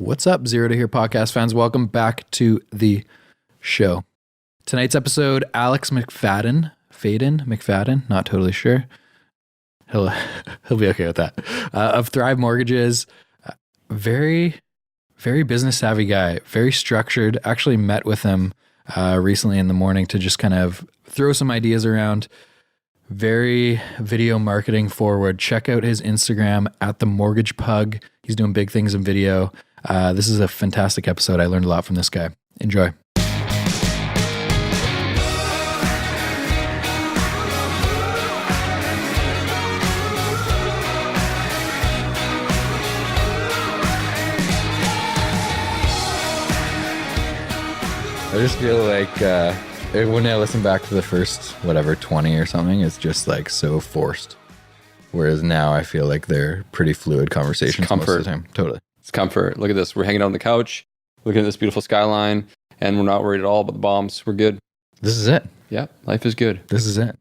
What's up, Zero to Here podcast fans? Welcome back to the show. Tonight's episode, Alex McFadyen, not totally sure. He'll be okay with that. Of Thrive Mortgages, very business savvy guy, very structured. Actually met with him recently in the morning to just kind of throw some ideas around. Very video marketing forward. Check out his Instagram at the Mortgage Pug. He's doing big things in video. This is a fantastic episode. I learned a lot from this guy. Enjoy. I just feel like when I listen back to the first, 20 or something, it's just like so forced. Whereas now I feel like they're pretty fluid conversations most of the time. Totally. It's comfort. Look at this. We're hanging out on the couch, looking at this beautiful skyline, and we're not worried at all about the bombs. We're good. This is it. Yeah, life is good. This is it.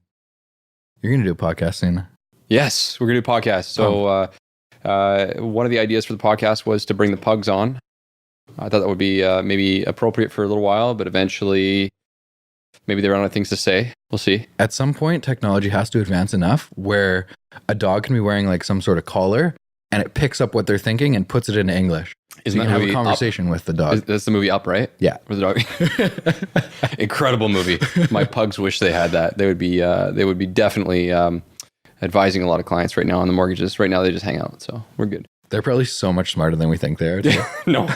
You're going to do a podcast soon. Yes, we're going to do a podcast. So one of the ideas for the podcast was to bring the pugs on. I thought that would be maybe appropriate for a little while, but eventually maybe they run out of things to say. We'll see. At some point, technology has to advance enough where a dog can be wearing like some sort of collar and it picks up what they're thinking and puts it into English. So you can have a conversation with the dog. That's the movie Up, right? Yeah. With the dog. Incredible movie. My pugs wish they had that. They would be definitely advising a lot of clients right now on the mortgages. Right now they just hang out, so we're good. They're probably so much smarter than we think they are. Too. No,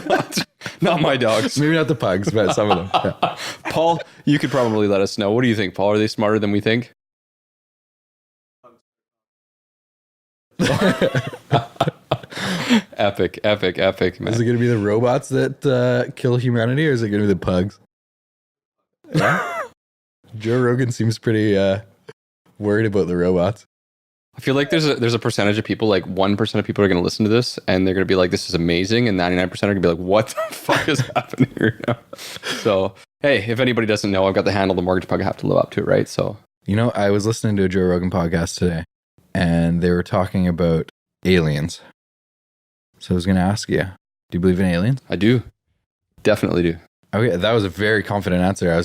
not. Not my dogs. Maybe not the pugs, but some of them. Yeah. Paul, you could probably let us know. What do you think, Paul? Are they smarter than we think? Epic, man. Is it going to be the robots that kill humanity, or is it going to be the pugs? Yeah. Joe Rogan seems pretty worried about the robots. I feel like there's a percentage of people, like 1% of people are going to listen to this and they're going to be like, this is amazing. And 99% are going to be like, what the fuck is happening here now? So, hey, if anybody doesn't know, I've got the handle, the Mortgage Pug. I have to live up to it, right? So, I was listening to a Joe Rogan podcast today and they were talking about aliens. So I was going to ask you, do you believe in aliens? I do. Definitely do. Okay, that was a very confident answer. I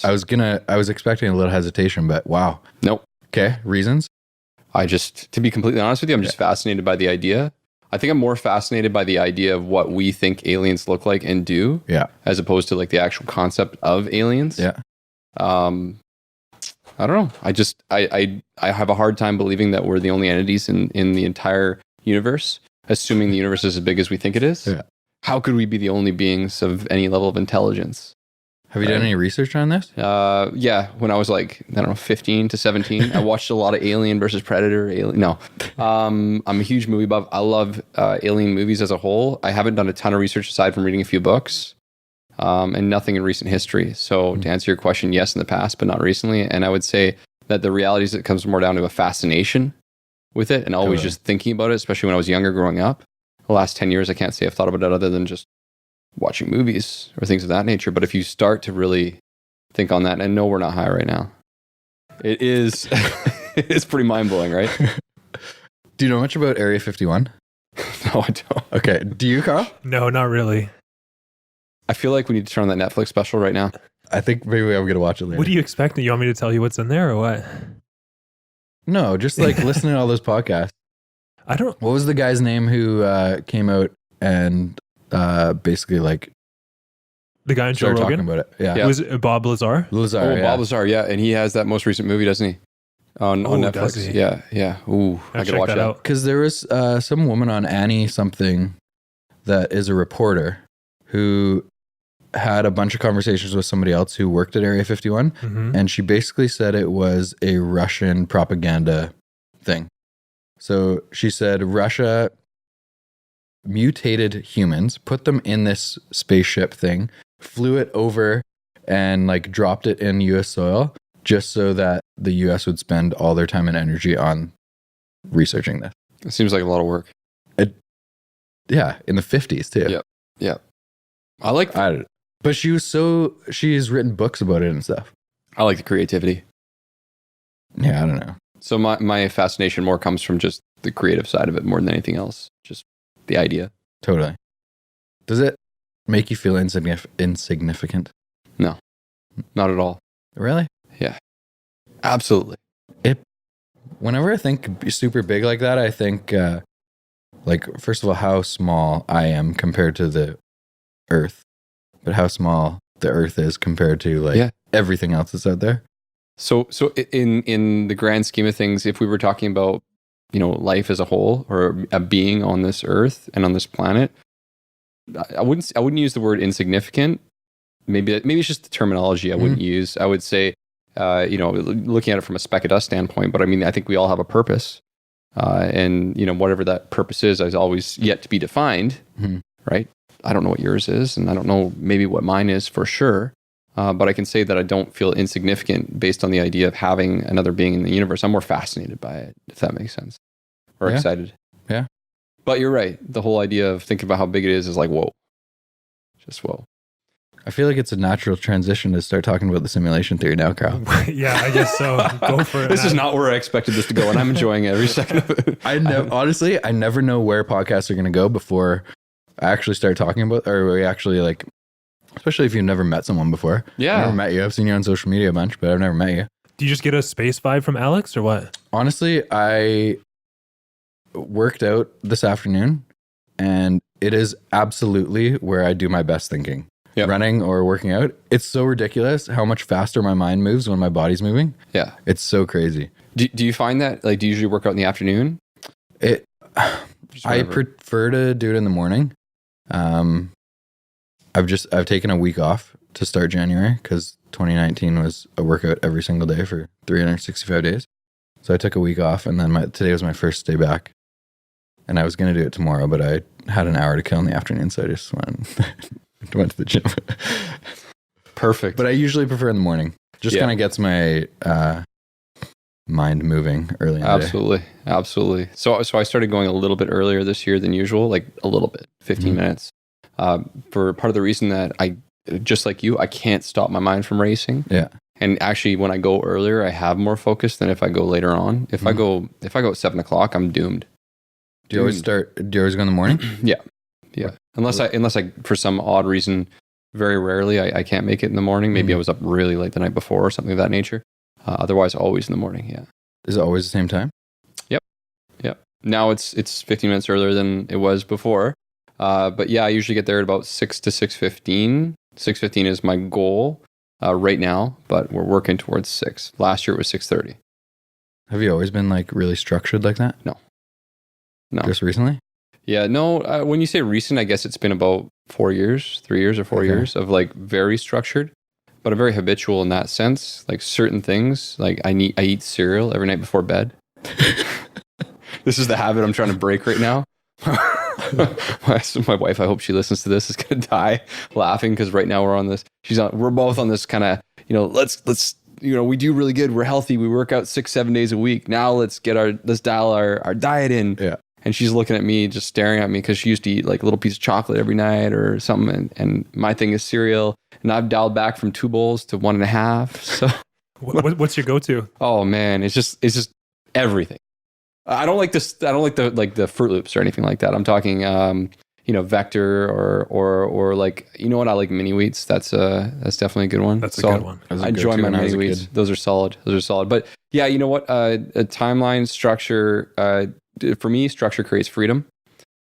was expecting a little hesitation, but wow. Nope. Okay, reasons? To be completely honest with you, I'm just fascinated by the idea. I think I'm more fascinated by the idea of what we think aliens look like and do, as opposed to like the actual concept of aliens. Yeah. I don't know. I have a hard time believing that we're the only entities in the entire universe, assuming the universe is as big as we think it is. Yeah. How could we be the only beings of any level of intelligence? Have you done any research on this? Yeah. When I was 15 to 17, I watched a lot of Alien versus Predator. I'm a huge movie buff. I love alien movies as a whole. I haven't done a ton of research aside from reading a few books, and nothing in recent history. So to answer your question, yes, in the past, but not recently. And I would say that the reality is it comes more down to a fascination with it and always just thinking about it, especially when I was younger growing up. The last 10 years, I can't say I've thought about it other than just watching movies or things of that nature. But if you start to really think on that, and no, we're not high right now. It is, it's pretty mind-blowing, right? Do you know much about Area 51? No, I don't. Okay. Do you, Carl? No, not really. I feel like we need to turn on that Netflix special right now. I think maybe I'm going to watch it later. What do you expect? You want me to tell you what's in there or what? No, just like listening to all those podcasts. I don't... What was the guy's name who came out and basically like the guy in Joe Rogan? Talking about it. Yeah. Was it Bob Lazar? Bob Lazar, yeah. And he has that most recent movie, doesn't he? On Netflix. Yeah. Ooh, I gotta watch that out. Because there was some woman on Annie something that is a reporter who had a bunch of conversations with somebody else who worked at Area 51. Mm-hmm. And she basically said it was a Russian propaganda thing. So she said Russia mutated humans, put them in this spaceship thing, flew it over and like dropped it in US soil just so that the US would spend all their time and energy on researching this. It seems like a lot of work. Yeah, in the 50s too. Yeah. I like that. But she's written books about it and stuff. I like the creativity. Yeah, I don't know. So my fascination more comes from just the creative side of it more than anything else. Just the idea. Totally. Does it make you feel insignificant? No, not at all. Really? Yeah, absolutely. Whenever I think super big like that, I think, like, first of all, how small I am compared to the Earth, but how small the Earth is compared to like everything else that's out there. So in the grand scheme of things, if we were talking about, life as a whole or a being on this Earth and on this planet, I wouldn't use the word insignificant. Maybe it's just the terminology I wouldn't use. I would say, looking at it from a speck of dust standpoint, but I mean, I think we all have a purpose. And whatever that purpose is always yet to be defined, right? I don't know what yours is, and I don't know maybe what mine is for sure. But I can say that I don't feel insignificant based on the idea of having another being in the universe. I'm more fascinated by it, if that makes sense, or excited. Yeah. But you're right. The whole idea of thinking about how big it is like, whoa, just whoa. I feel like it's a natural transition to start talking about the simulation theory now, Carl. Yeah, I guess so. Go for it. This is not where I expected this to go, and I'm enjoying every second of it. Honestly, I never know where podcasts are going to go before I actually start talking about, or we actually like, especially if you've never met someone before. Yeah. I've never met you. I've seen you on social media a bunch, but I've never met you. Do you just get a space vibe from Alex or what? Honestly, I worked out this afternoon, and it is absolutely where I do my best thinking. Yep. Running or working out. It's so ridiculous how much faster my mind moves when my body's moving. Yeah. It's so crazy. Do you find that, like, do you usually work out in the afternoon? I prefer to do it in the morning. I've taken a week off to start January because 2019 was a workout every single day for 365 days. So I took a week off, and then today was my first day back. And I was going to do it tomorrow, but I had an hour to kill in the afternoon, so I just went to the gym. Perfect. But I usually prefer in the morning. Just kind of gets my mind moving early in the day. Absolutely. So I started going a little bit earlier this year than usual, like a little bit, 15 minutes. For part of the reason that I, just like you, I can't stop my mind from racing. Yeah. And actually, when I go earlier, I have more focus than if I go later on. If I go at 7:00, I'm doomed. Do you always go in the morning? Yeah. Unless I, for some odd reason, very rarely, I can't make it in the morning. Maybe I was up really late the night before or something of that nature. Otherwise, always in the morning. Yeah. Is it always the same time? Yep. Now it's 15 minutes earlier than it was before. But yeah, I usually get there at about 6 to 6:15. 6:15 is my goal right now, but we're working towards 6. Last year it was 6:30. Have you always been like really structured like that? No. Just recently? Yeah, no. When you say recent, I guess it's been about 3 years or 4 years of like very structured, but I'm very habitual in that sense. Like certain things, like I eat cereal every night before bed. This is the habit I'm trying to break right now. My wife, I hope she listens to this, is gonna die laughing because right now we're both on this kind of, let's we do really good, we're healthy, we work out 6-7 days a week. Now let's dial our diet in. Yeah. And she's looking at me, just staring at me because she used to eat like a little piece of chocolate every night or something. And my thing is cereal. And I've dialed back from 2 bowls to 1.5. So what's your go-to? Oh man, it's just everything. I don't like this. I don't like the Fruit Loops or anything like that. I'm talking, Vector or like, you know what? I like mini wheats. That's definitely a good one. That's a good one. I enjoy my mini wheats. Those are solid. But yeah, you know what? A timeline structure, for me, structure creates freedom.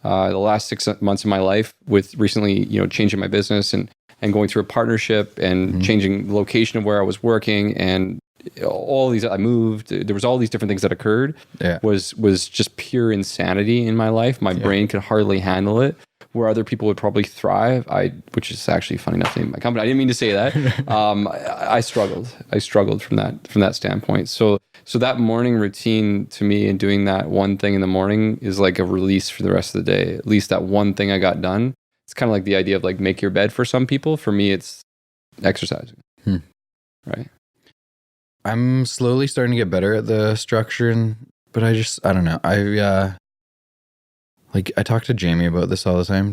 The last 6 months of my life with recently, changing my business and going through a partnership and changing the location of where I was working and all these, I moved, there was all these different things that occurred, was just pure insanity in my life. My brain could hardly handle it, where other people would probably thrive. Which is actually funny enough to name my company. I didn't mean to say that. I struggled from that standpoint. So that morning routine to me, and doing that one thing in the morning is like a release for the rest of the day. At least that one thing I got done. It's kind of like the idea of like make your bed for some people. For me, it's exercising. Right. I'm slowly starting to get better at the structure, but I don't know. I talk to Jamie about this all the time.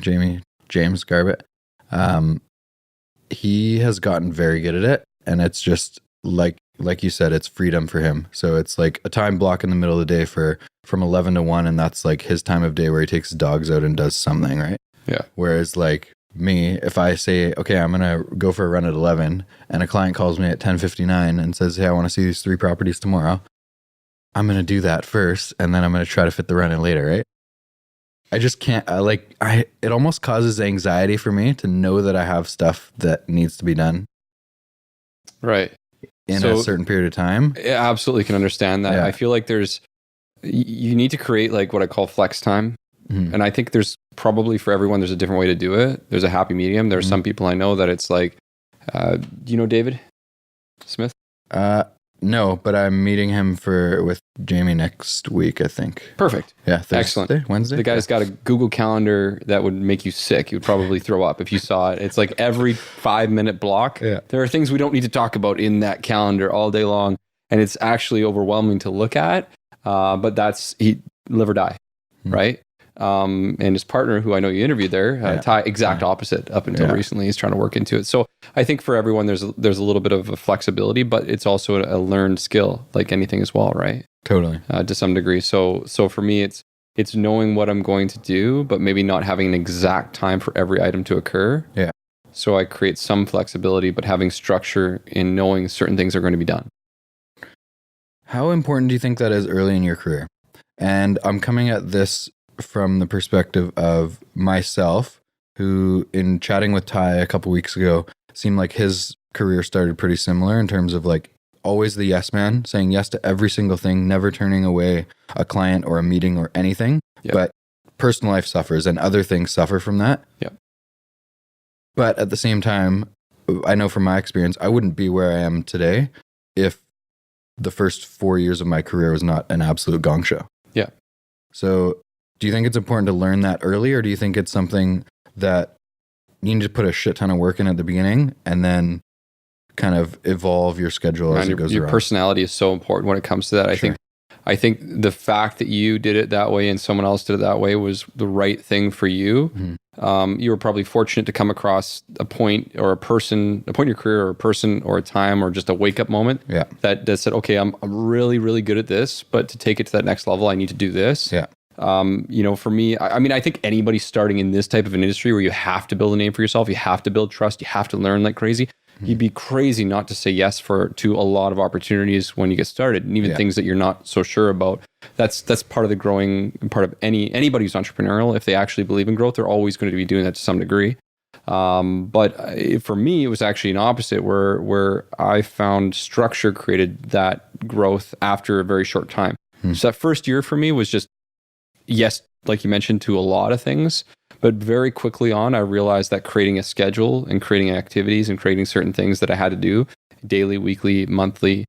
James Garbett. He has gotten very good at it, and it's just like you said, it's freedom for him. So it's like a time block in the middle of the day from 11 to 1, and that's like his time of day where he takes his dogs out and does something, right? Yeah. Whereas like me, if I say, okay, I'm going to go for a run at 11 and a client calls me at 10:59 and says, hey, I want to see these 3 properties tomorrow, I'm going to do that first. And then I'm going to try to fit the run in later. Right. I just can't it almost causes anxiety for me to know that I have stuff that needs to be done Right. in a certain period of time. I absolutely can understand that. Yeah. I feel like you need to create like what I call flex time. Mhm. And I think there's probably for everyone, there's a different way to do it. There's a happy medium. There's some people I know that it's like, do you know David Smith? No, but I'm meeting him with Jamie next week, I think. Perfect. Yeah. Thursday, Excellent. Wednesday. The guy's got a Google Calendar that would make you sick. You would probably throw up if you saw it. It's like every 5-minute block. Yeah. There are things we don't need to talk about in that calendar all day long. And it's actually overwhelming to look at. But that's live or die, right? And his partner, who I know you interviewed there, Ty, exact opposite up until recently. He's trying to work into it. So I think for everyone, there's a little bit of a flexibility, but it's also a learned skill, like anything as well, right? Totally. To some degree. So for me, it's knowing what I'm going to do, but maybe not having an exact time for every item to occur. Yeah. So I create some flexibility, but having structure in knowing certain things are going to be done. How important do you think that is early in your career? And I'm coming at this from the perspective of myself, who in chatting with Ty a couple weeks ago, seemed like his career started pretty similar in terms of like always the yes man, saying yes to every single thing, never turning away a client or a meeting or anything. Yep. But personal life suffers and other things suffer from that. Yep. But at the same time, I know from my experience, I wouldn't be where I am today if the first 4 years of my career was not an absolute gong show. Yeah. So do you think it's important to learn that early, or do you think it's something that you need to put a shit ton of work in at the beginning and then kind of evolve your schedule as it goes your around? personality is so important when it comes to that. I think the fact that you did it that way and someone else did it that way was the right thing for you. Mm-hmm. You were probably fortunate to come across a point or a point in your career or a person or a time or just a wake up moment that said, okay, I'm really, really good at this, but to take it to that next level, I need to do this. Yeah. For me, I mean, I think anybody starting in this type of an industry where you have to build a name for yourself, you have to build trust, you have to learn like crazy. You'd be crazy not to say yes to a lot of opportunities when you get started, and even things that you're not so sure about. That's part of the growing part of anybody who's entrepreneurial. If they actually believe in growth, they're always going to be doing that to some degree. But for me, it was actually an opposite where I found structure created that growth after a very short time. So that first year for me was just yes, like you mentioned, to a lot of things. But very quickly on, I realized that creating a schedule and creating activities and creating certain things that I had to do daily, weekly, monthly,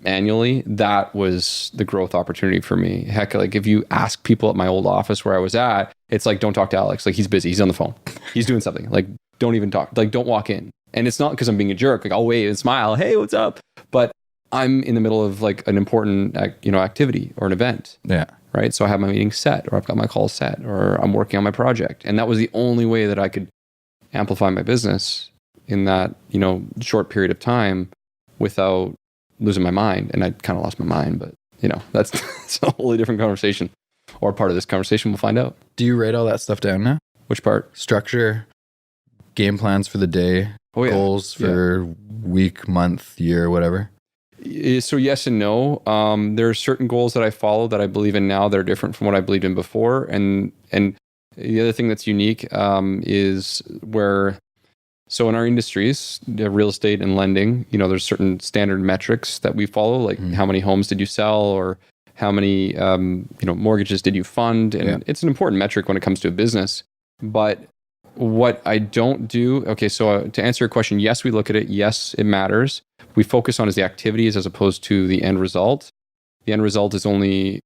annually, that was the growth opportunity for me. Heck, like if you ask people at my old office where I was at, it's like, don't talk to Alex. Like he's busy. He's on the phone. He's doing something. Like don't even talk. Like don't walk in. And it's not because I'm being a jerk. Like I'll wave and smile. Hey, what's up? But I'm in the middle of like an important, activity or an event. Yeah. Right. So I have my meeting set, or I've got my call set, or I'm working on my project. And that was the only way that I could amplify my business in that, short period of time without losing my mind. And I kind of lost my mind, but that's a wholly different conversation, or part of this conversation. We'll find out. Do you write all that stuff down now? Which part? Structure, game plans for the day, goals for week, month, year, whatever. So yes and no. There are certain goals that I follow that I believe in now that are different from what I believed in before. And the other thing that's unique is so in our industries, real estate and lending, there's certain standard metrics that we follow, like how many homes did you sell, or how many mortgages did you fund, and it's an important metric when it comes to a business. But what I don't do, so to answer your question, yes, we look at it. Yes, it matters. We focus on is the activities as opposed to the end result. The end result is only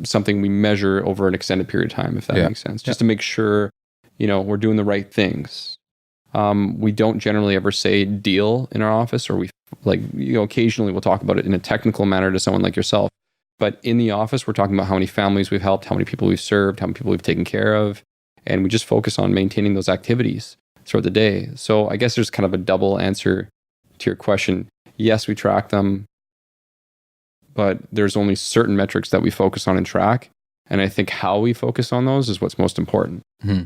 something we measure over an extended period of time, if that makes sense, just to make sure, we're doing the right things. We don't generally ever say deal in our office, or we occasionally we'll talk about it in a technical manner to someone like yourself. But in the office, we're talking about how many families we've helped, how many people we've served, how many people we've taken care of. And we just focus on maintaining those activities throughout the day. So I guess there's kind of a double answer to your question. Yes, we track them, but there's only certain metrics that we focus on and track. And I think how we focus on those is what's most important. Mm-hmm.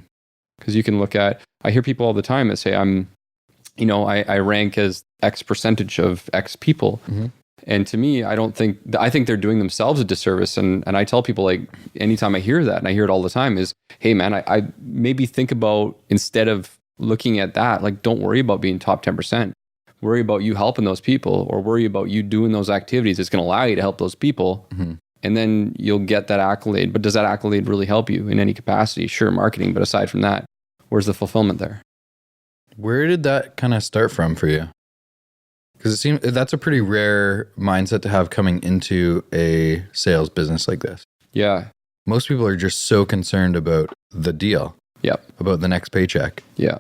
Because you can look at, I hear people all the time that say, I rank as X percentage of X people. And to me, I think they're doing themselves a disservice. And I tell people, like, anytime I hear that, and I hear it all the time, is, hey man, I maybe think about, instead of looking at that, like, don't worry about being top 10%. Worry about you helping those people, or worry about you doing those activities that's going to allow you to help those people. And then you'll get that accolade. But does that accolade really help you in any capacity? Sure, marketing. But aside from that, where's the fulfillment there? Where did that kind of start from for you? Because it seems that's a pretty rare mindset to have coming into a sales business like this. Yeah. Most people are just so concerned about the deal. Yep. About the next paycheck. Yeah.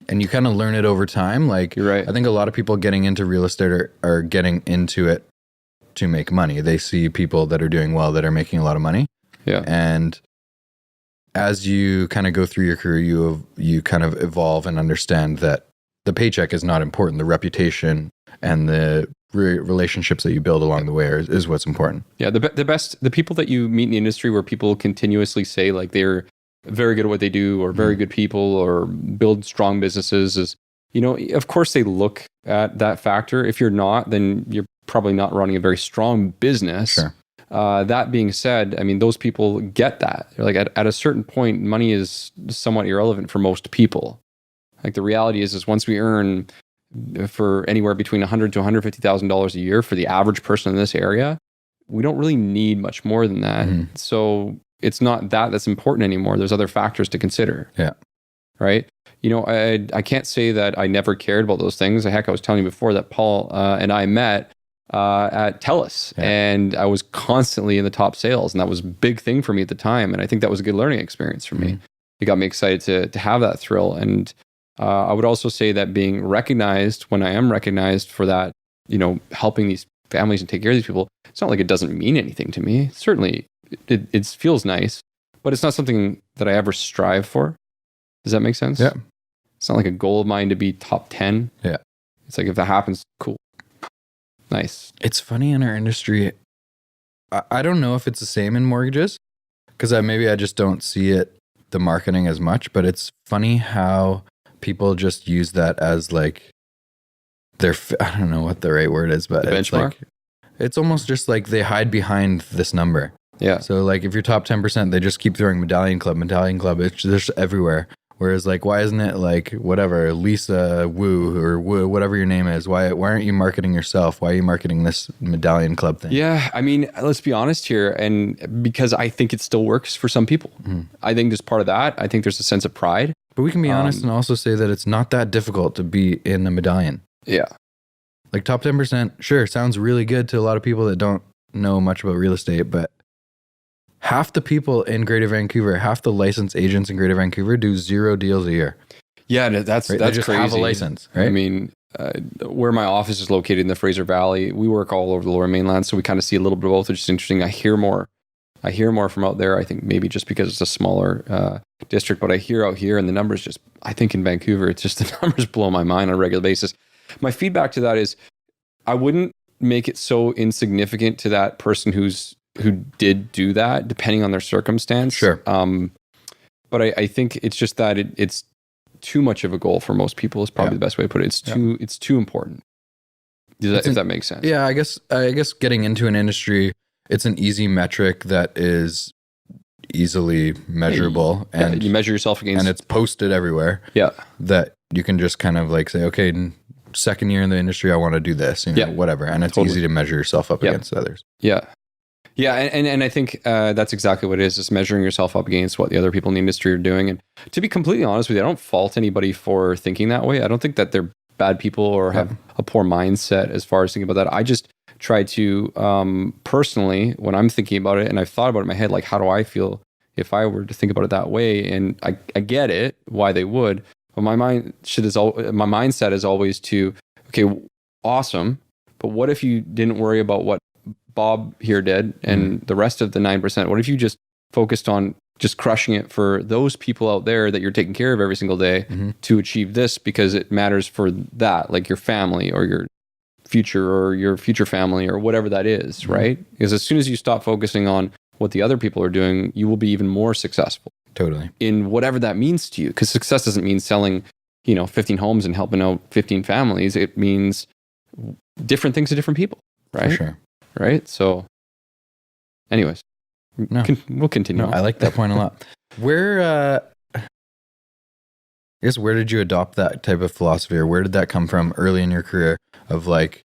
And you kind of learn it over time. Like, you're right. I think a lot of people getting into real estate are getting into it to make money. They see people that are doing well that are making a lot of money. Yeah. And as you kind of go through your career, you kind of evolve and understand that the paycheck is not important. The reputation and the relationships that you build along the way is what's important. Yeah. The people that you meet in the industry, where people continuously say like they're very good at what they do, or very good people, or build strong businesses, is, of course they look at that factor. If you're not, then you're probably not running a very strong business. Sure. That being said, I mean, those people get that. They're like, at a certain point, money is somewhat irrelevant for most people. Like, the reality is once we earn for anywhere between $100,000 to $150,000 a year for the average person in this area, we don't really need much more than that. So it's not that's important anymore. There's other factors to consider. Yeah. Right. I can't say that I never cared about those things. Heck, I was telling you before that Paul and I met at TELUS, and I was constantly in the top sales, and that was a big thing for me at the time. And I think that was a good learning experience for me. It got me excited to have that thrill. And I would also say that being recognized, when I am recognized for that, helping these families and take care of these people, it's not like it doesn't mean anything to me. Certainly it feels nice, but it's not something that I ever strive for. Does that make sense? Yeah. It's not like a goal of mine to be top 10. Yeah. It's like, if that happens, cool. Nice. It's funny in our industry. I don't know if it's the same in mortgages, because maybe I just don't see the marketing as much, but it's funny how people just use that as like I don't know what the right word is, but the it's benchmark. Like, it's almost just like they hide behind this number. Yeah. So like, if you're top 10%, they just keep throwing Medallion Club. It's just everywhere. Whereas like, why isn't it like whatever, Lisa Wu or Wu, whatever your name is? Why aren't you marketing yourself? Why are you marketing this Medallion Club thing? Yeah. I mean, let's be honest here. And because I think it still works for some people. I think there's part of that. I think there's a sense of pride. But we can be honest and also say that it's not that difficult to be in the Medallion. Yeah. Like, top 10%, sure, sounds really good to a lot of people that don't know much about real estate, but half the people in Greater Vancouver, half the licensed agents in Greater Vancouver do 0 deals a year. Yeah, that's right? that's they just crazy. have a license, right? I mean, where my office is located in the Fraser Valley, we work all over the Lower Mainland, so we kind of see a little bit of both, which is interesting. I hear more from out there. I think maybe just because it's a smaller district, but I hear out here, and the numbers I think in Vancouver, it's just the numbers blow my mind on a regular basis. My feedback to that is, I wouldn't make it so insignificant to that person who did do that, depending on their circumstance. Sure. But I think it's just that it's too much of a goal for most people is probably the best way to put it. It's too important. If that makes sense. Yeah, I guess getting into an industry, it's an easy metric that is easily measurable, and you measure yourself against, and it's posted everywhere. Yeah. That you can just kind of like say, okay, second year in the industry, I want to do this, whatever. And it's easy to measure yourself up against others. Yeah. Yeah. And I think that's exactly what it is. It's measuring yourself up against what the other people in the industry are doing. And to be completely honest with you, I don't fault anybody for thinking that way. I don't think that they're bad people or have a poor mindset as far as thinking about that. I just try to, personally, when I'm thinking about it, and I've thought about it in my head, like, how do I feel if I were to think about it that way? And I get it, why they would. But my mindset is always to, okay, awesome. But what if you didn't worry about what Bob here did and the rest of the 9%? What if you just focused on just crushing it for those people out there that you're taking care of every single day to achieve this, because it matters for that, like your family or your future family or whatever that is, right? Because as soon as you stop focusing on what the other people are doing, you will be even more successful. Totally. in whatever that means to you. Because success doesn't mean selling, 15 homes and helping out 15 families. It means different things to different people, right? For sure. Right. So, anyways, No. we'll continue. No, on. I like that point a lot. Where where did you adopt that type of philosophy, or where did that come from early in your career of like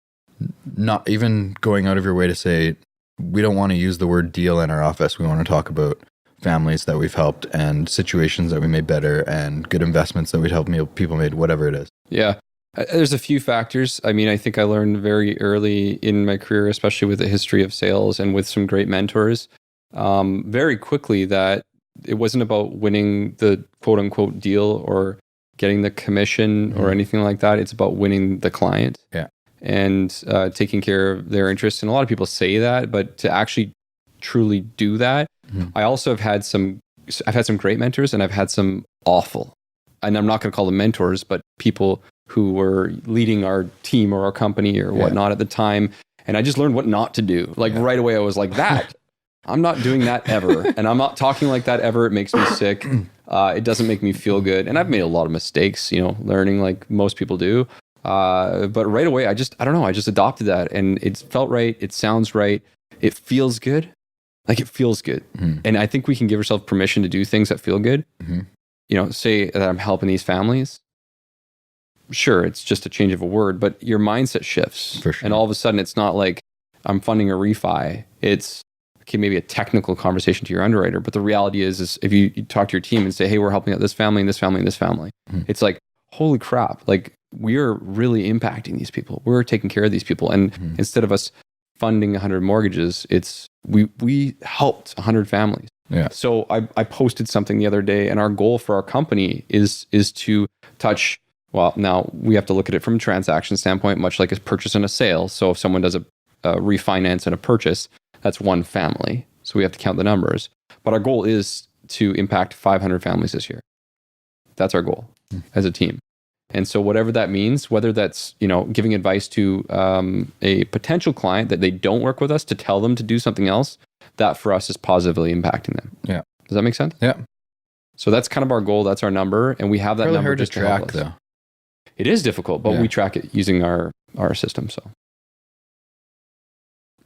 not even going out of your way to say, we don't want to use the word deal in our office. We want to talk about families that we've helped and situations that we made better and good investments that we'd help people made, whatever it is. Yeah. There's a few factors. I mean, I think I learned very early in my career, especially with the history of sales and with some great mentors, very quickly that it wasn't about winning the quote unquote deal or getting the commission or anything like that. It's about winning the client. Yeah. And taking care of their interests. And a lot of people say that, but to actually truly do that, I also have had some great mentors, and I've had some awful, and I'm not going to call them mentors, but people who were leading our team or our company or whatnot at the time. And I just learned what not to do. Like right away, I was like, I'm not doing that ever. And I'm not talking like that ever. It makes me sick. It doesn't make me feel good. And I've made a lot of mistakes, learning like most people do. But right away, I don't know. I just adopted that, and it felt right. It sounds right. It feels good. Like it feels good. And I think we can give ourselves permission to do things that feel good. Say that I'm helping these families. Sure, it's just a change of a word, but your mindset shifts. For sure. And all of a sudden, it's not like I'm funding a refi. It's maybe a technical conversation to your underwriter. But the reality is if you talk to your team and say, hey, we're helping out this family and this family and this family, it's like, holy crap. Like, we are really impacting these people. We're taking care of these people. And instead of us funding 100 mortgages, it's we helped 100 families. Yeah. So I posted something the other day, and our goal for our company is to touch, well, now we have to look at it from a transaction standpoint, much like a purchase and a sale. So if someone does a refinance and a purchase, that's one family. So we have to count the numbers. But our goal is to impact 500 families this year. That's our goal as a team. And so whatever that means, whether that's, giving advice to a potential client that they don't work with us to tell them to do something else, that for us is positively impacting them. Yeah. Does that make sense? Yeah. So that's kind of our goal. That's our number. And we have that Really number hard to just to help track us. though. It is difficult, but we track it using our system. So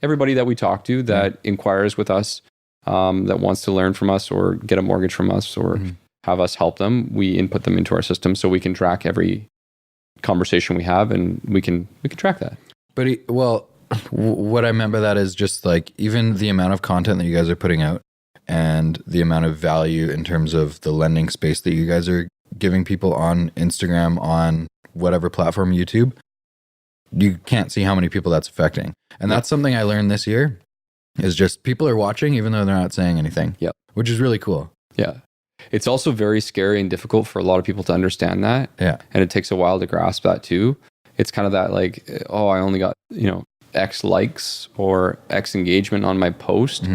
everybody that we talk to that inquires with us, that wants to learn from us or get a mortgage from us or have us help them, we input them into our system so we can track every conversation we have, and we can track that. But what I meant by that is just like even the amount of content that you guys are putting out and the amount of value in terms of the lending space that you guys are giving people on Instagram, on whatever platform, YouTube, you can't see how many people that's affecting. And that's something I learned this year is just people are watching even though they're not saying anything. Yep. Which is really cool. Yeah. It's also very scary and difficult for a lot of people to understand that. Yeah. And it takes a while to grasp that too. It's kind of that like, oh, I only got, X likes or X engagement on my post.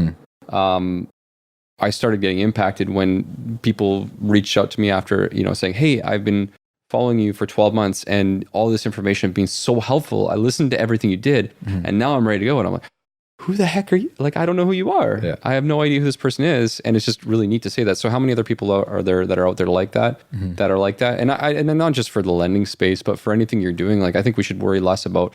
I started getting impacted when people reached out to me after, saying, hey, I've been following you for 12 months and all this information being so helpful. I listened to everything you did and now I'm ready to go. And I'm like, who the heck are you? Like, I don't know who you are. Yeah. I have no idea who this person is. And it's just really neat to say that. So how many other people are there that are out there like that, that are like that? And not just for the lending space, but for anything you're doing. Like, I think we should worry less about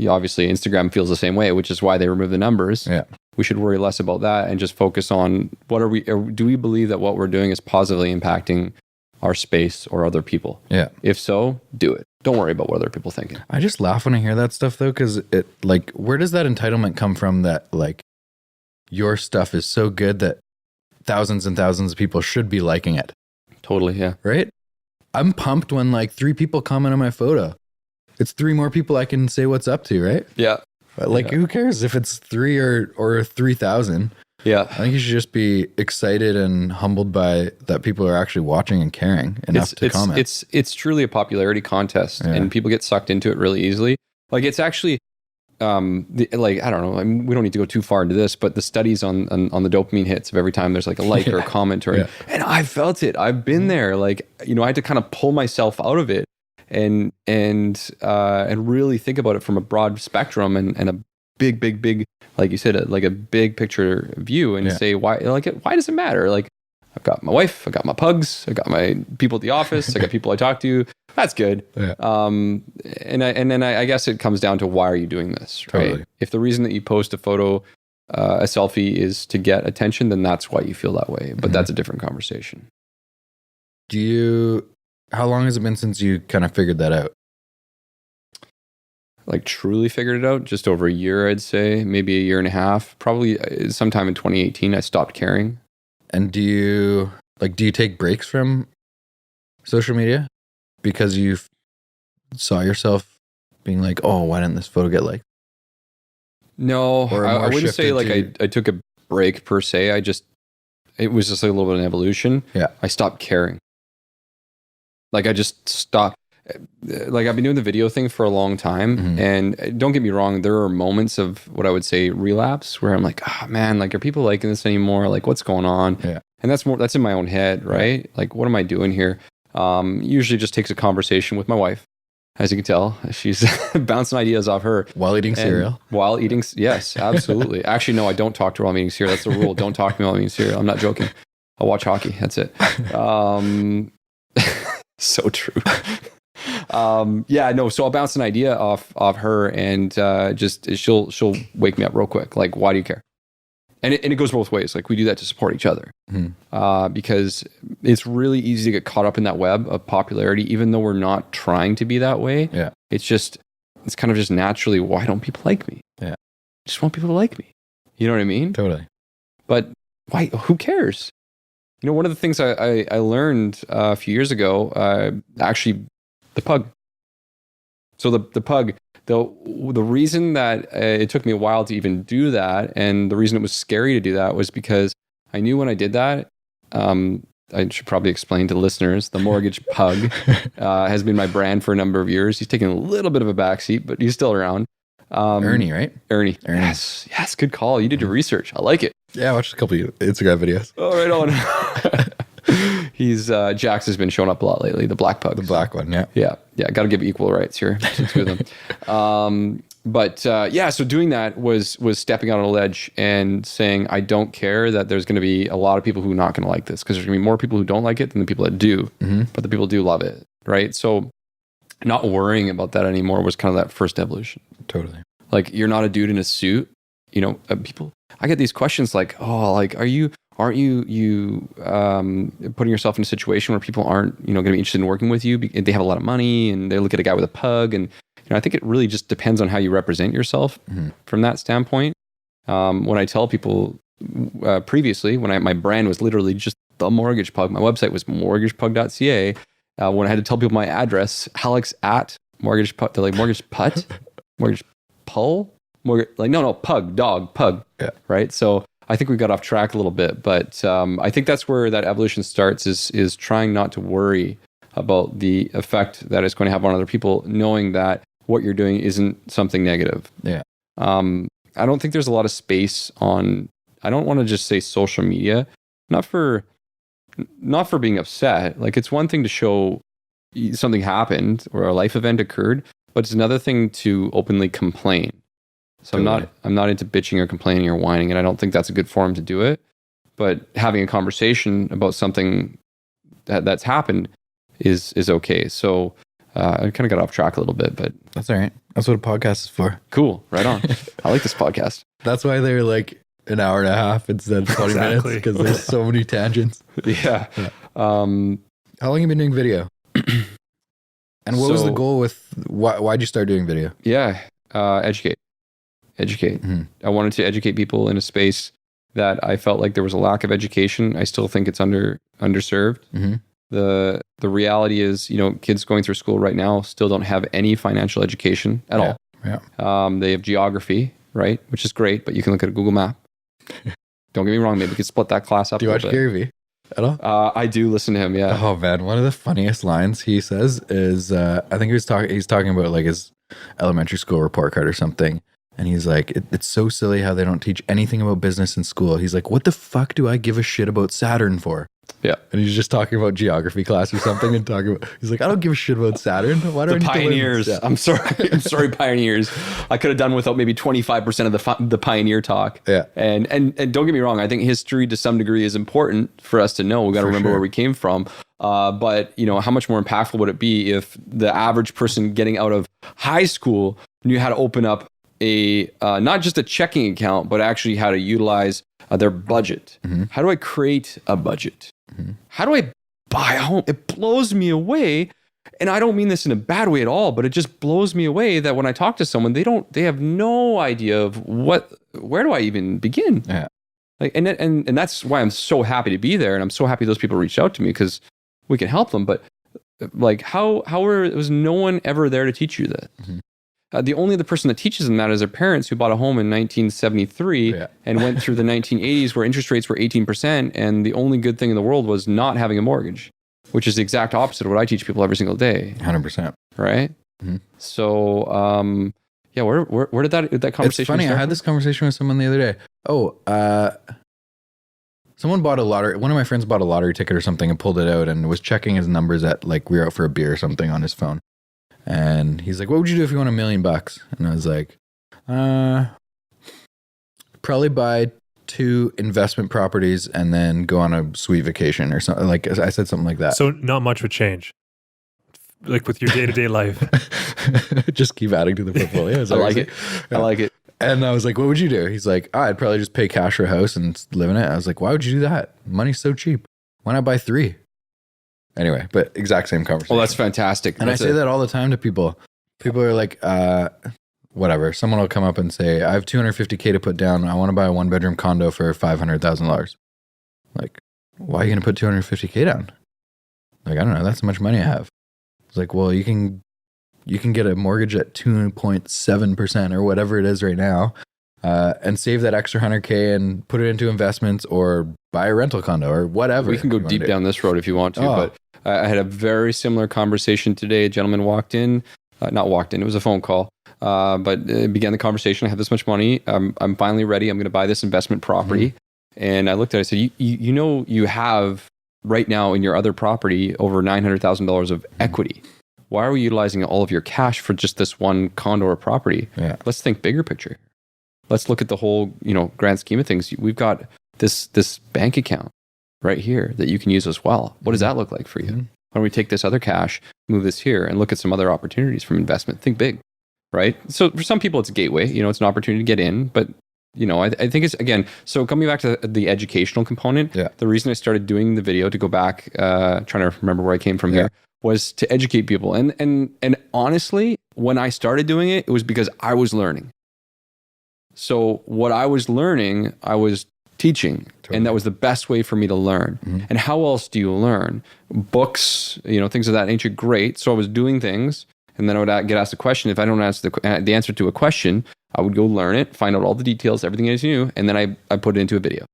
obviously Instagram feels the same way, which is why they remove the numbers. Yeah. We should worry less about that and just focus on do we believe that what we're doing is positively impacting our space or other people? Yeah. If so, do it. Don't worry about what other people thinking. I just laugh when I hear that stuff though, because it like, where does that entitlement come from that like your stuff is so good that thousands and thousands of people should be liking it? Totally, yeah. Right? I'm pumped when like 3 people comment on my photo. It's 3 more people I can say what's up to, right? Yeah. But like, who cares if it's 3 or 3,000? Yeah. I think you should just be excited and humbled by that people are actually watching and caring enough to comment. It's truly a popularity contest, and people get sucked into it really easily. Like, it's actually, like, I don't know, I mean, we don't need to go too far into this, but the studies on the dopamine hits of every time there's like a like or a comment or, and I felt it. I've been there. Like, I had to kind of pull myself out of it and really think about it from a broad spectrum and a big, like you said, like a big picture view and say, why does it matter? Like, I've got my wife, I got my pugs, I got my people at the office, I got people I talk to. That's good. Yeah. And then I guess it comes down to, why are you doing this, right? Totally. If the reason that you post a photo, a selfie, is to get attention, then that's why you feel that way. But that's a different conversation. How long has it been since you kind of figured that out? Like truly figured it out, just over a year, I'd say, maybe a year and a half. Probably sometime in 2018, I stopped caring. And do you take breaks from social media because you saw yourself being like, oh, why didn't this photo get liked? No, Or I more wouldn't say shifted like I took a break per se. It was just like a little bit of an evolution. Yeah. I stopped caring. Like I just stopped. Like I've been doing the video thing for a long time, and don't get me wrong, there are moments of what I would say relapse where I'm like, oh man, like, are people liking this anymore? Like, what's going on? Yeah. And that's in my own head, right? Like, what am I doing here? Usually just takes a conversation with my wife. As you can tell, she's bouncing ideas off her. While eating cereal? While eating, yes, absolutely. Actually, no, I don't talk to her while I'm eating cereal. That's the rule. Don't talk to me while I'm eating cereal. I'm not joking. I'll watch hockey. That's it. So true. Yeah, no. So I'll bounce an idea off her, and just she'll wake me up real quick. Like, why do you care? And it goes both ways. Like, we do that to support each other, because it's really easy to get caught up in that web of popularity, even though we're not trying to be that way. Yeah. It's kind of just naturally, why don't people like me? Yeah. I just want people to like me. You know what I mean? Totally. But why? Who cares? You know, one of the things I learned a few years ago, actually, the pug. So the pug, the reason that it took me a while to even do that, and the reason it was scary to do that, was because I knew when I did that, I should probably explain to listeners, the mortgage pug has been my brand for a number of years. He's taken a little bit of a backseat, but he's still around. Ernie, right? Ernie. Yes, good call. You did your research. I like it. Yeah, I watched a couple of Instagram videos. Oh, right on. He's Jax has been showing up a lot lately. The black pug. The black one, yeah. Yeah. Got to give equal rights here to two of them. So doing that was stepping out on a ledge and saying, I don't care that there's going to be a lot of people who are not going to like this, because there's going to be more people who don't like it than the people that do. But the people do love it, right? So not worrying about that anymore was kind of that first evolution. Totally. Like, you're not a dude in a suit. You know, people. I get these questions like, "Oh, like, aren't you putting yourself in a situation where people aren't, going to be interested in working with you? They have a lot of money, and they look at a guy with a pug." And I think it really just depends on how you represent yourself from that standpoint. When I tell people previously, when my brand was literally just the mortgage pug, my website was mortgagepug.ca. When I had to tell people my address, Alex at mortgage pug, they're like, mortgage putt, mortgage pull. Pug, dog, pug. Yeah. Right. So I think we got off track a little bit, but I think that's where that evolution starts, is trying not to worry about the effect that it's going to have on other people, knowing that what you're doing isn't something negative. Yeah. I don't think there's a lot of space on, I don't want to just say social media, not for being upset. Like, it's one thing to show something happened or a life event occurred, but it's another thing to openly complain. So Totally. I'm not into bitching or complaining or whining, and I don't think that's a good forum to do it. But having a conversation about something that's happened is okay. So I kind of got off track a little bit, but That's all right. That's what a podcast is for. cool. Right on. I like this podcast. That's why they're like an hour and a half instead of 20 minutes, Exactly. because there's so many tangents. Yeah. How long have you been doing video? And what was the goal with, why'd you start doing video? Yeah. Educate. I wanted to educate people in a space that I felt like there was a lack of education. I still think it's underserved. The reality is, kids going through school right now still don't have any financial education at all. Yeah. They have geography, right? Which is great, but you can look at a Google map. Don't get me wrong, maybe we could split that class up. Do you a watch little bit. Gary Vee at all? I do listen to him, yeah. Oh man, one of the funniest lines he says is, I think he's talking about like his elementary school report card or something. And he's like, it's so silly how they don't teach anything about business in school. He's like, what the fuck do I give a shit about Saturn for? Yeah. And he's just talking about geography class or something and talking about, he's like, I don't give a shit about Saturn. Why do I The need pioneers. to learn? I'm sorry. I'm sorry, pioneers. I could have done without maybe 25% of the pioneer talk. Yeah. And don't get me wrong. I think history to some degree is important for us to know. We got to remember where we came from. But you know, how much more impactful would it be if the average person getting out of high school knew how to open up a not just a checking account, but actually how to utilize their budget. How do I create a budget? How do I buy a home? It blows me away. And I don't mean this in a bad way at all, but it just blows me away that when I talk to someone, they have no idea of where do I even begin? Yeah. Like, and that's why I'm so happy to be there. And I'm so happy those people reached out to me because we can help them. But like, was no one ever there to teach you that? The only other person that teaches them that is their parents who bought a home in 1973 and went through the 1980s where interest rates were 18%. And the only good thing in the world was not having a mortgage, which is the exact opposite of what I teach people every single day. 100%. Right? So, yeah, where did that conversation It's funny. start? I had this conversation with someone the other day. Someone bought a lottery. One of my friends bought a lottery ticket or something and pulled it out and was checking his numbers at, like, we were out for a beer or something on his phone. And he's like, what would you do if you won $1 million? And I was like, probably buy 2 investment properties and then go on a sweet vacation or something. Like, I said something like that. So not much would change, like with your day-to-day life. Just keep adding to the portfolio. I like it. I like it. And I was like, what would you do? He's like, I'd probably just pay cash for a house and live in it. I was like, why would you do that? Money's so cheap. Why not buy 3? Anyway, but exact same conversation. Well, that's fantastic. And I say that all the time to people. People are like, whatever. Someone will come up and say, I have $250K to put down. I want to buy a 1-bedroom condo for $500,000. Like, why are you going to put $250K down? Like, I don't know. That's how much money I have. It's like, well, you can get a mortgage at 2.7% or whatever it is right now, and save that extra $100K and put it into investments or buy a rental condo or whatever. We can go deep down this road if you want to, but I had a very similar conversation today. A gentleman walked in, not walked in, it was a phone call, but it began the conversation. I have this much money. I'm finally ready. I'm going to buy this investment property. And I looked at it, I said, you know, you have right now in your other property over $900,000 of equity. Why are we utilizing all of your cash for just this one condo or property? Yeah. Let's think bigger picture. Let's look at the whole, grand scheme of things. We've got this bank account right here that you can use as well. What does that look like for you? Why don't we take this other cash, move this here, and look at some other opportunities from investment? Think big, right? So for some people, it's a gateway. It's an opportunity to get in. But, I think it's, again, so coming back to the educational component, the reason I started doing the video, to go back, trying to remember where I came from here, was to educate people. And honestly, when I started doing it, it was because I was learning. So what I was learning, I was teaching. Totally. And that was the best way for me to learn. And how else do you learn? Books, things of that nature, great. So I was doing things, and then I would get asked a question. If I don't ask the answer to a question, I would go learn it, find out all the details, everything I knew, and then I put it into a video.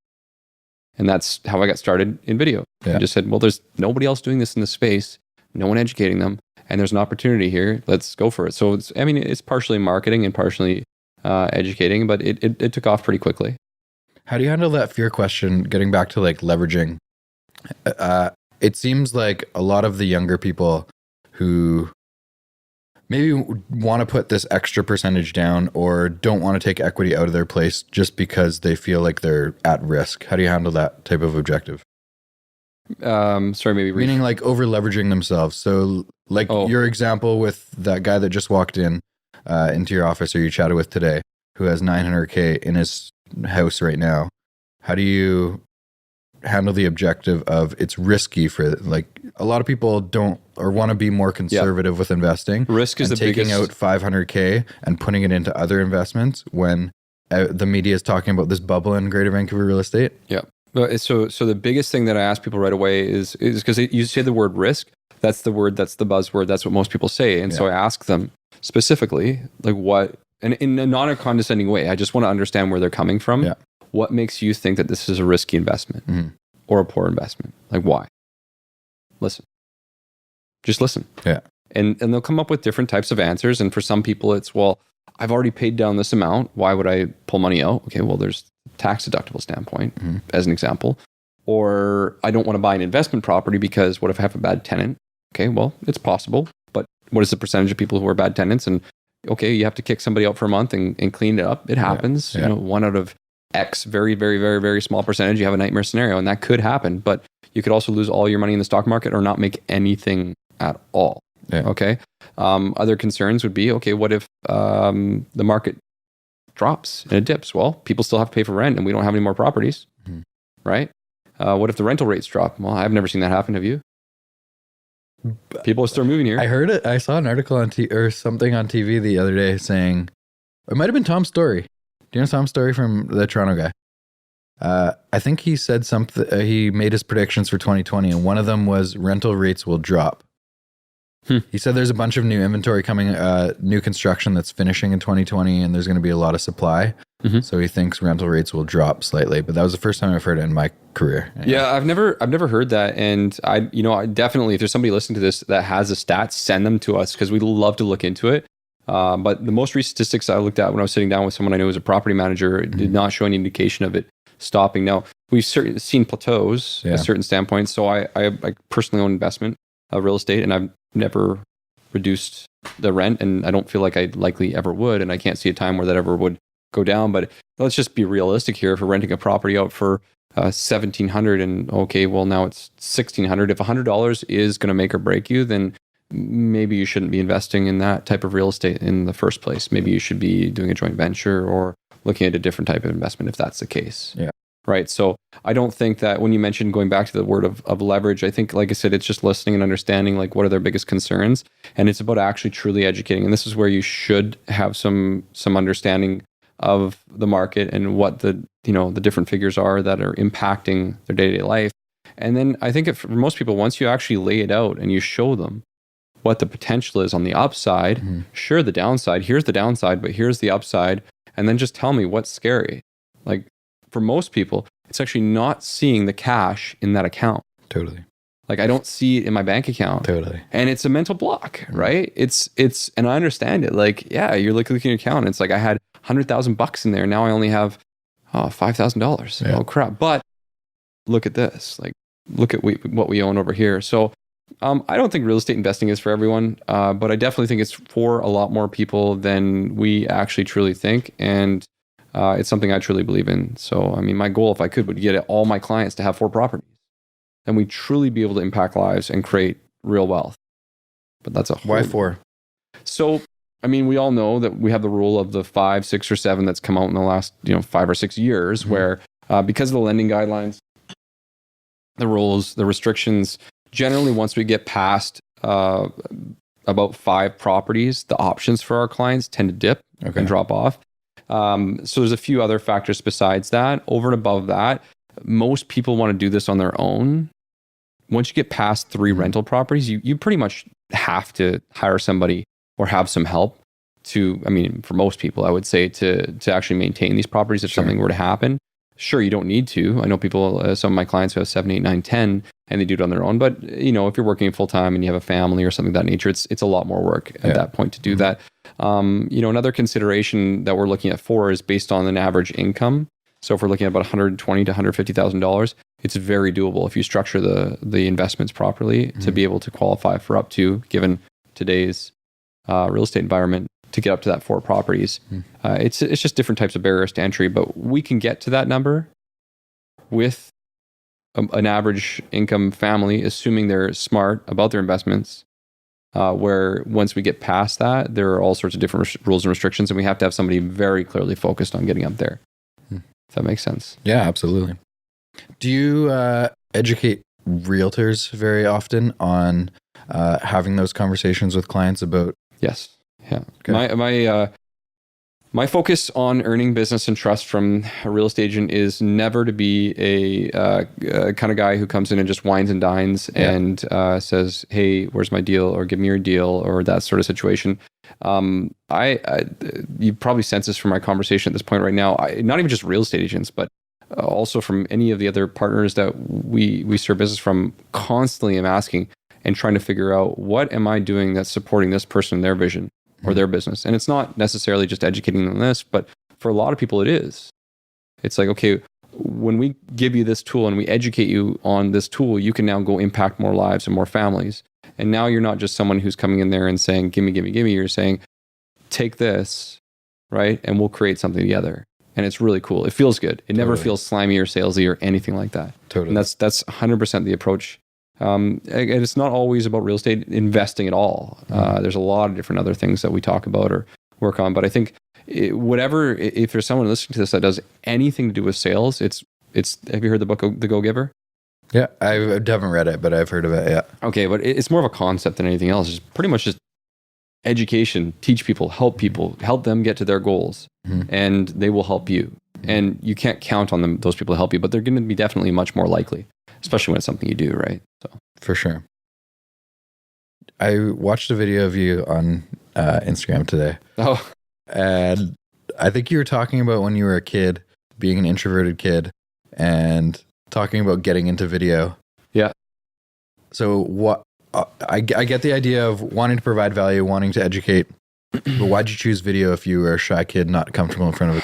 And that's how I got started in video. I just said, well, there's nobody else doing this in the space, no one educating them, and there's an opportunity here. Let's go for it. So it's partially marketing and partially educating, but it took off pretty quickly. How do you handle that fear question, getting back to like leveraging? It seems like a lot of the younger people who maybe want to put this extra percentage down or don't want to take equity out of their place just because they feel like they're at risk. How do you handle that type of objective? Sorry, maybe meaning like over leveraging themselves. So like your example with that guy that just walked in into your office or you chatted with today, who has $900K in his house right now. How do you handle the objective of it's risky for, like, a lot of people don't or want to be more conservative with investing. Risk is the taking biggest. out $500K and putting it into other investments when the media is talking about this bubble in Greater Vancouver real estate. Yeah. So the biggest thing that I ask people right away is because you say the word risk. That's the word. That's the buzzword. That's what most people say. And so I ask them specifically, like, what, and in a non-condescending way, I just want to understand where they're coming from. Yeah. What makes you think that this is a risky investment or a poor investment? Like, why? Listen. Just listen. Yeah. And they'll come up with different types of answers. And for some people, it's, well, I've already paid down this amount. Why would I pull money out? Okay, well, there's tax deductible standpoint, as an example. Or I don't want to buy an investment property because what if I have a bad tenant? Okay, well, it's possible. But what is the percentage of people who are bad tenants? And okay, you have to kick somebody out for a month and clean it up. It happens. Yeah. 1 out of X, very, very, very, very small percentage, you have a nightmare scenario, and that could happen. But you could also lose all your money in the stock market or not make anything at all. Yeah. Okay. Other concerns would be, okay, what if the market drops and it dips? Well, people still have to pay for rent and we don't have any more properties, right? What if the rental rates drop? Well, I've never seen that happen. Have you? People are still moving here. I heard it. I saw an article on or something on TV the other day saying, it might have been Tom Story. Do you know Tom Story from the Toronto guy? I think he said something, he made his predictions for 2020, and one of them was rental rates will drop. He said there's a bunch of new inventory coming, new construction that's finishing in 2020, and there's going to be a lot of supply. So he thinks rental rates will drop slightly, but that was the first time I've heard it in my career. Yeah, I've never heard that, and I definitely, if there's somebody listening to this that has the stats, send them to us because we'd love to look into it. But the most recent statistics I looked at when I was sitting down with someone I knew was a property manager did not show any indication of it stopping. Now we've certainly seen plateaus at certain standpoints. So I personally own investment of real estate, and I've never reduced the rent, and I don't feel like I likely ever would, and I can't see a time where that ever would go down. But let's just be realistic here. If we're renting a property out for $1,700 and okay, well now it's $1,600. If $100 is going to make or break you, then maybe you shouldn't be investing in that type of real estate in the first place. Maybe you should be doing a joint venture or looking at a different type of investment if that's the case. Yeah. Right. So I don't think that when you mentioned going back to the word of leverage, I think, like I said, it's just listening and understanding like what are their biggest concerns. And it's about actually truly educating. And this is where you should have some understanding of the market and what the different figures are that are impacting their day-to-day life. And then I think for most people, once you actually lay it out and you show them what the potential is on the upside, sure, the downside, here's the downside, but here's the upside. And then just tell me what's scary. Like for most people, it's actually not seeing the cash in that account. Totally. Like I don't see it in my bank account. Totally. And it's a mental block, right? It's, and I understand it. Like, yeah, you're looking at your account. And it's like I had $100,000 in there. Now I only have $5,000. Yeah. Oh crap. But look at this. Like, look at what we own over here. So I don't think real estate investing is for everyone, but I definitely think it's for a lot more people than we actually truly think. And it's something I truly believe in. So, I mean, my goal, if I could, would get all my clients to have 4 properties. And we truly be able to impact lives and create real wealth. But that's a whole... Why 4? So, I mean, we all know that we have the rule of the 5, 6, or 7 that's come out in the last 5 or 6 years, where because of the lending guidelines, the rules, the restrictions, generally once we get past about 5 properties, the options for our clients tend to dip and drop off. So there's a few other factors besides that. Over and above that, most people want to do this on their own. Once you get past 3 rental properties, you pretty much have to hire somebody or have some help to, I mean, for most people, I would say to actually maintain these properties if something were to happen. Sure, you don't need to. I know people, some of my clients who have 7, 8, 9, 10, and they do it on their own. But, if you're working full time and you have a family or something of that nature, it's a lot more work at that point to do that. Another consideration that we're looking at for is based on an average income. So if we're looking at about $120,000 to $150,000, it's very doable if you structure the investments properly to be able to qualify for up to, given today's real estate environment, to get up to that 4 properties. It's just different types of barriers to entry, but we can get to that number with an average income family, assuming they're smart about their investments, where once we get past that, there are all sorts of different rules and restrictions, and we have to have somebody very clearly focused on getting up there. If that makes sense. Yeah, absolutely. Do you educate realtors very often on having those conversations with clients about? Yes. Yeah. Okay. My focus on earning business and trust from a real estate agent is never to be a kind of guy who comes in and just wines and dines and says, "Hey, where's my deal?" or "Give me your deal," or that sort of situation. You probably sense this from my conversation at this point right now. Not even just real estate agents, but also from any of the other partners that we serve business from. Constantly, am asking and trying to figure out, what am I doing that's supporting this person and their vision? or their business. And it's not necessarily just educating them on this, but for a lot of people it is. It's like, okay, when we give you this tool and we educate you on this tool, you can now go impact more lives and more families. And now you're not just someone who's coming in there and saying, gimme, gimme, gimme. You're saying, take this, right? And we'll create something together. And it's really cool. It feels good. It never feels slimy or salesy or anything like that. Totally. And that's 100% the approach. And it's not always about real estate investing at all. There's a lot of different other things that we talk about or work on. But I think if there's someone listening to this that does anything to do with sales, it's. Have you heard the book The Go-Giver? Yeah, I haven't read it, but I've heard of it. Yeah. Okay, but it's more of a concept than anything else. It's pretty much just education, teach people, help them get to their goals, and they will help you. And you can't count on those people to help you, but they're going to be definitely much more likely, especially when it's something you do, right? So for sure. I watched a video of you on Instagram today. Oh, and I think you were talking about when you were a kid, being an introverted kid, and talking about getting into video. Yeah. So what? I get the idea of wanting to provide value, wanting to educate, but why'd you choose video if you were a shy kid, not comfortable in front of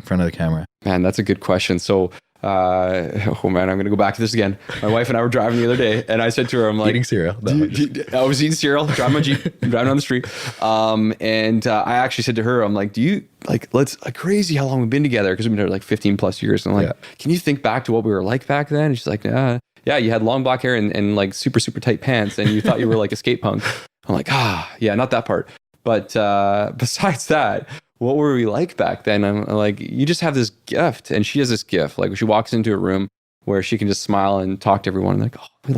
the camera? Man, that's a good question. So, I'm going to go back to this again. My wife and I were driving the other day, and I said to her, I'm like, eating cereal. I was eating cereal, driving my Jeep, driving down the street. And I actually said to her, I'm like, do you let's crazy how long we've been together? Because we've been together like 15 plus years. And I'm like, can you think back to what we were like back then? And she's like, yeah, you had long black hair and like super, super tight pants, and you thought you were like a skate punk. I'm like, yeah, not that part. But besides that, what were we like back then? I'm like, you just have this gift, and she has this gift. Like she walks into a room where she can just smile and talk to everyone. And like, we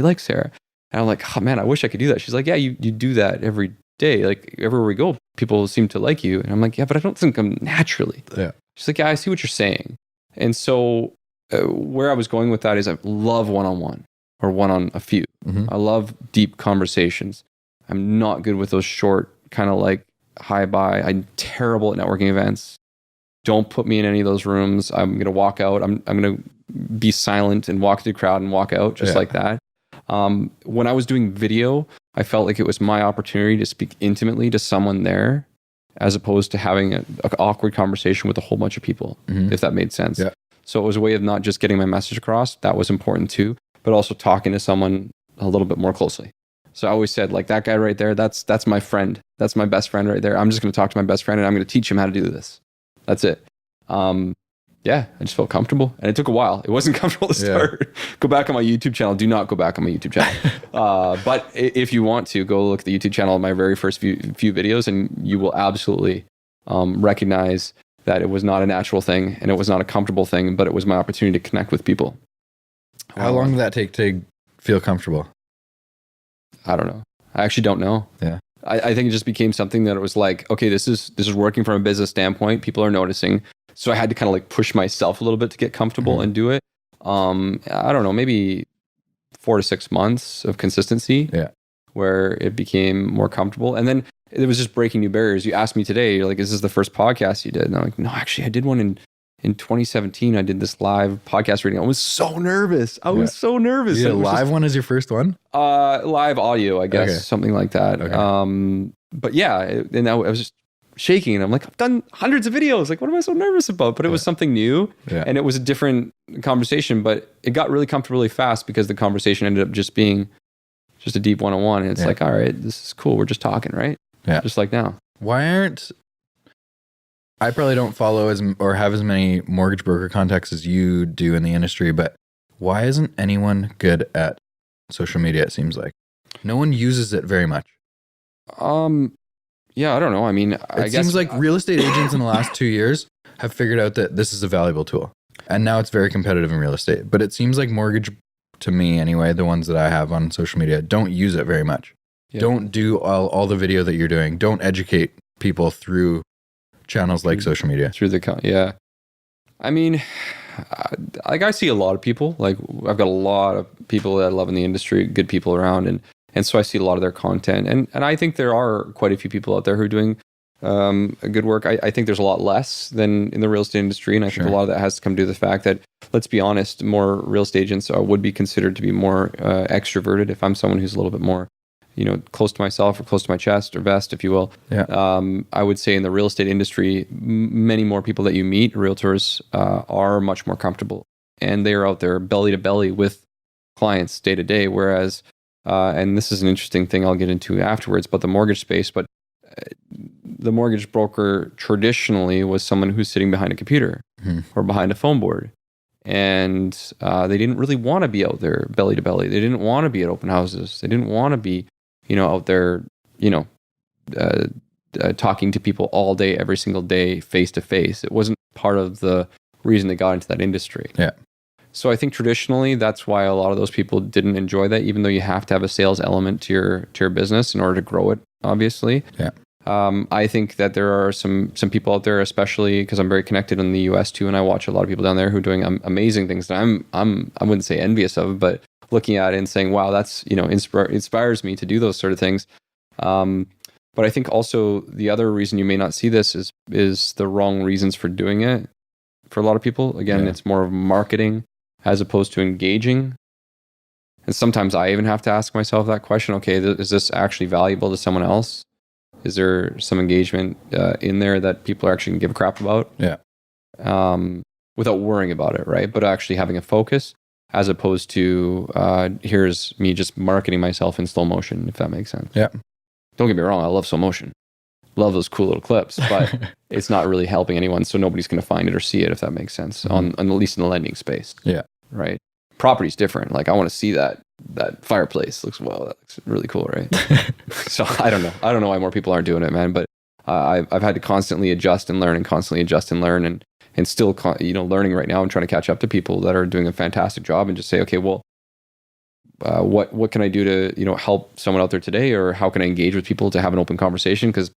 like Sarah. And I'm like, oh man, I wish I could do that. She's like, yeah, you do that every day. Like everywhere we go, people seem to like you. And I'm like, yeah, but I don't think I'm naturally. Yeah. She's like, yeah, I see what you're saying. And so where I was going with that is I love one-on-one or one-on a few. I love deep conversations. I'm not good with those short kind of like hi-bye. I'm terrible at networking events. Don't put me in any of those rooms. I'm going to walk out. I'm going to be silent and walk through the crowd and walk out just like that. When I was doing video, I felt like it was my opportunity to speak intimately to someone there as opposed to having an awkward conversation with a whole bunch of people, if that made sense. Yeah. So it was a way of not just getting my message across. That was important too, but also talking to someone a little bit more closely. So I always said, like, that guy right there, that's my friend. That's my best friend right there. I'm just going to talk to my best friend and I'm going to teach him how to do this. That's it. Yeah, I just felt comfortable. And it took a while. It wasn't comfortable to start. Go back on my YouTube channel. Do not go back on my YouTube channel. But if you want to, go look at the YouTube channel of my very first few videos, and you will absolutely recognize that it was not a natural thing and it was not a comfortable thing, but it was my opportunity to connect with people. How long did that take to feel comfortable? I don't know. I actually don't know. Yeah. I think it just became something that it was like, okay, this is working from a business standpoint. People are noticing. So I had to kind of like push myself a little bit to get comfortable and do it. I don't know, maybe 4 to 6 months of consistency where it became more comfortable. And then it was just breaking new barriers. You asked me today, you're like, is this the first podcast you did? And I'm like, no, actually I did one in 2017. I did this live podcast reading. I was so nervous. I was so nervous. Yeah, live one is your first one? Live audio, I guess, something like that. Okay. But yeah, and I was just shaking, and I'm like, I've done hundreds of videos. Like, what am I so nervous about? But it was something new, and it was a different conversation. But it got really comfortable really fast because the conversation ended up just being just a deep one-on-one. And it's like, all right, this is cool. We're just talking, right? Yeah. Just like now. Why aren't... I probably don't follow or have as many mortgage broker contacts as you do in the industry, but why isn't anyone good at social media, it seems like? No one uses it very much. Yeah, I don't know. I mean, it seems like real estate agents in the last 2 years have figured out that this is a valuable tool. And now it's very competitive in real estate. But it seems like mortgage, to me anyway, the ones that I have on social media, don't use it very much. Yeah. Don't do all the video that you're doing. Don't educate people through channels like social media. Yeah. I mean, like I see a lot of people. Like I've got a lot of people that I love in the industry, good people around, and so I see a lot of their content. And I think there are quite a few people out there who are doing a good work. I think there's a lot less than in the real estate industry. And I think a lot of that has to come to the fact that, let's be honest, more real estate agents would be considered to be more extroverted. If I'm someone who's a little bit more close to myself or close to my chest or vest, if you will. Yeah. I would say in the real estate industry, many more people that you meet, realtors, are much more comfortable, and they are out there belly to belly with clients day to day. Whereas, and this is an interesting thing I'll get into afterwards, but the mortgage space, but the mortgage broker traditionally was someone who's sitting behind a computer or behind a phone board. And they didn't really want to be out there belly to belly. They didn't want to be at open houses. They didn't want to be, out there, talking to people all day, every single day, face to face. It wasn't part of the reason they got into that industry. Yeah. So I think traditionally that's why a lot of those people didn't enjoy that, even though you have to have a sales element to your business in order to grow it, obviously. Yeah. I think that there are some people out there, especially because I'm very connected in the US too, and I watch a lot of people down there who are doing amazing things that I wouldn't say envious of, but looking at it and saying, wow, that's inspires me to do those sort of things. But I think also the other reason you may not see this is the wrong reasons for doing it for a lot of people. Again, It's more of marketing as opposed to engaging. And sometimes I even have to ask myself that question: okay, is this actually valuable to someone else? Is there some engagement in there that people are actually going to give a crap about? Yeah. Without worrying about it, right? But actually having a focus, as opposed to here's me just marketing myself in slow motion, if that makes sense. Yeah. Don't get me wrong, I love slow motion. Love those cool little clips, but it's not really helping anyone, so nobody's going to find it or see it, if that makes sense, on at least in the lending space. Yeah. Right? Property's different. Like, I want to see that fireplace. That looks really cool, right? So I don't know why more people aren't doing it, man. But I've had to constantly adjust and learn, and still learning right now. I'm trying to catch up to people that are doing a fantastic job, and just say, okay, well, what can I do to help someone out there today, or how can I engage with people to have an open conversation? Because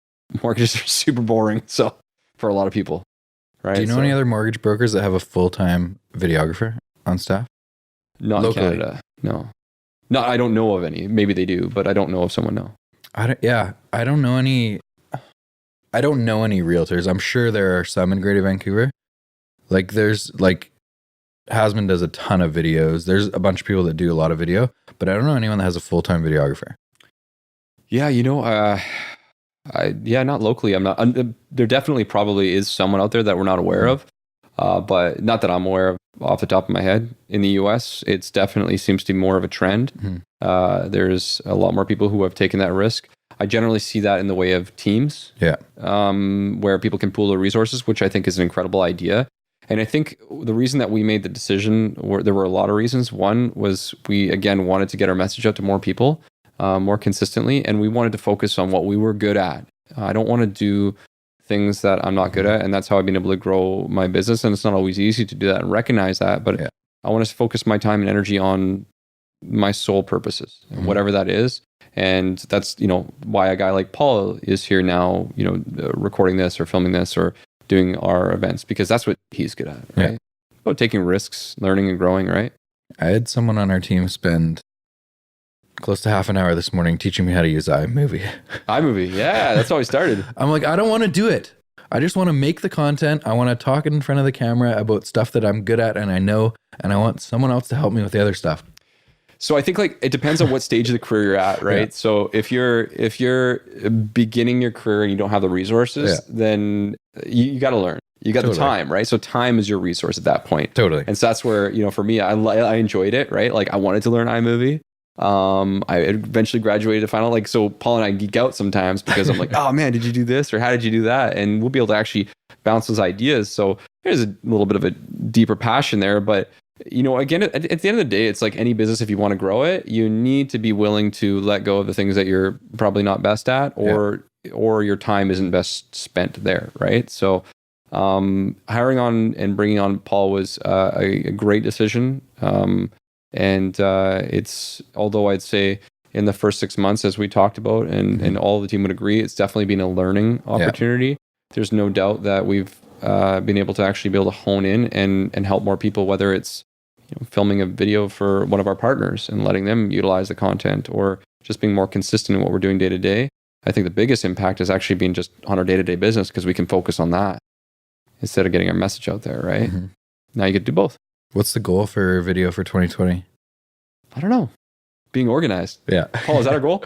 mortgages are super boring, so for a lot of people, right? Do you know any other mortgage brokers that have a full-time videographer on staff? Not locally? in Canada, no. No, I don't know of any. Maybe they do, but I don't know of someone, no. I don't know any realtors. I'm sure there are some in Greater Vancouver. Like, there's Hasman does a ton of videos. There's a bunch of people that do a lot of video, but I don't know anyone that has a full-time videographer. Yeah, not locally. I'm not. There definitely probably is someone out there that we're not aware of, but not that I'm aware of off the top of my head. In the US, it's definitely seems to be more of a trend. There's a lot more people who have taken that risk. I generally see that in the way of teams, where people can pool their resources, which I think is an incredible idea. And I think the reason that we made the decision, there were a lot of reasons. One was we, again, wanted to get our message out to more people more consistently, and we wanted to focus on what we were good at. I don't want to do things that I'm not good at, and that's how I've been able to grow my business. And it's not always easy to do that and recognize that, but I want to focus my time and energy on my sole purposes, whatever that is. And that's, why a guy like Paul is here now, recording this or filming this or doing our events, because that's what he's good at, right? About taking risks, learning and growing, right? I had someone on our team spend close to half an hour this morning teaching me how to use iMovie. iMovie, yeah, that's how we started. I'm like, I don't want to do it. I just want to make the content. I want to talk in front of the camera about stuff that I'm good at and I know, and I want someone else to help me with the other stuff. So I think it depends on what stage of the career you're at, right? Yeah. So if you're beginning your career and you don't have the resources, then you got to learn. You got the time, right? So time is your resource at that point. Totally. And so that's where, for me, I enjoyed it, right? Like, I wanted to learn iMovie. I eventually graduated to final. So Paul and I geek out sometimes because I'm like, oh man, did you do this? Or how did you do that? And we'll be able to actually bounce those ideas. So there's a little bit of a deeper passion there, but again, at the end of the day, it's like any business. If you want to grow it, you need to be willing to let go of the things that you're probably not best at, or your time isn't best spent there, right? So hiring on and bringing on Paul was a great decision. And it's, although I'd say in the first 6 months, as we talked about, and all the team would agree, it's definitely been a learning opportunity. Yeah. There's no doubt that we've been able to hone in and help more people, whether it's filming a video for one of our partners and letting them utilize the content, or just being more consistent in what we're doing day to day. I think the biggest impact is actually being just on our day-to-day business, because we can focus on that instead of getting our message out there, right? Now you get to do both. What's the goal for video for 2020? I don't know. being organized. Yeah. Paul, is that our goal?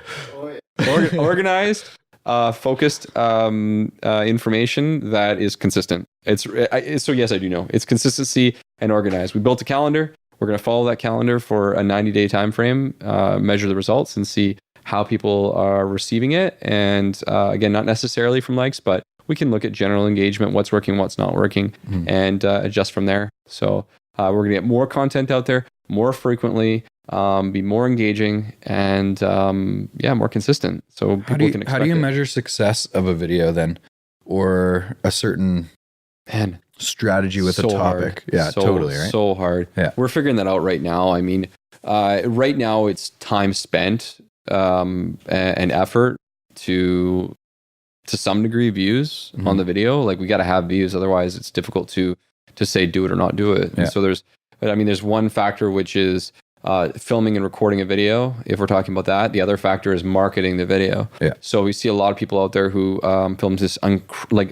Organized, focused information that is consistent. So yes, I do know. It's consistency and organized. We built a calendar. We're going to follow that calendar for a 90-day time frame, measure the results, and see how people are receiving it. And again, not necessarily from likes, but we can look at general engagement, what's working, what's not working, and adjust from there. So we're going to get more content out there more frequently, be more engaging, and more consistent. So people can expect how do you it. measure success of a video then, or a certain strategy with a topic? Hard. Yeah, totally, right? So hard. Yeah. We're figuring that out right now. I mean, right now it's time spent and effort to some degree views on the video. Like we got to have views, otherwise it's difficult to say do it or not do it. Yeah. And so there's one factor, which is filming and recording a video, if we're talking about that. The other factor is marketing the video. Yeah. So we see a lot of people out there who films this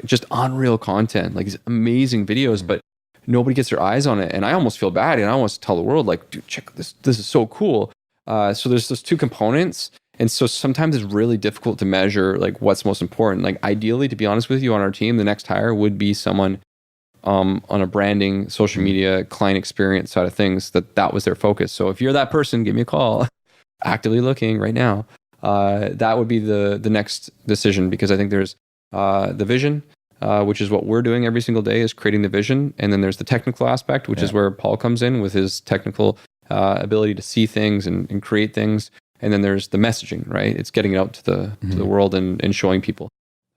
just unreal content, like these amazing videos, but nobody gets their eyes on it. And I almost feel bad, and I almost tell the world, like, dude, check this. This is so cool. So there's those two components. And so sometimes it's really difficult to measure like what's most important. Like ideally, to be honest with you, on our team, the next hire would be someone on a branding, social media, client experience side of things, that was their focus. So if you're that person, give me a call. Actively looking right now. That would be the next decision, because I think there's the vision, which is what we're doing every single day, is creating the vision. And then there's the technical aspect, which is where Paul comes in with his technical ability to see things and create things. And then there's the messaging, right? It's getting it out to the world and showing people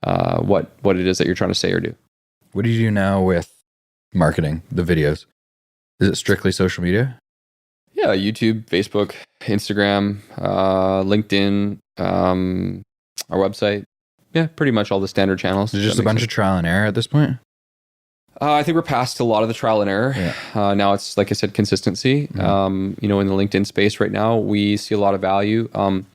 what it is that you're trying to say or do. What do you do now with marketing, the videos? Is it strictly social media? Yeah, YouTube, Facebook, Instagram, LinkedIn, our website. Yeah, pretty much all the standard channels. Is it just a bunch of trial and error at this point? I think we're past a lot of the trial and error. Yeah. Now it's, like I said, consistency. In the LinkedIn space right now, we see a lot of value. So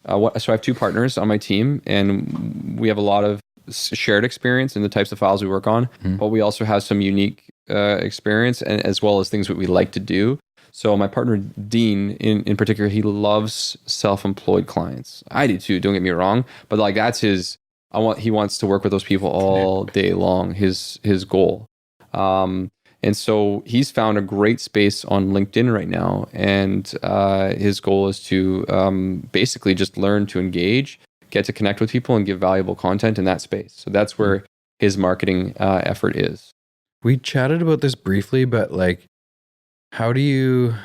I have two partners on my team, and we have a lot of shared experience in the types of files we work on, but we also have some unique experience, and as well as things that we like to do. So my partner, Dean, in particular, he loves self-employed clients. I do too, don't get me wrong, but like that's he wants to work with those people all day long, his goal. And so he's found a great space on LinkedIn right now. And his goal is to basically just learn to engage, get to connect with people, and give valuable content in that space. So that's where his marketing effort is. We chatted about this briefly, but like, how do you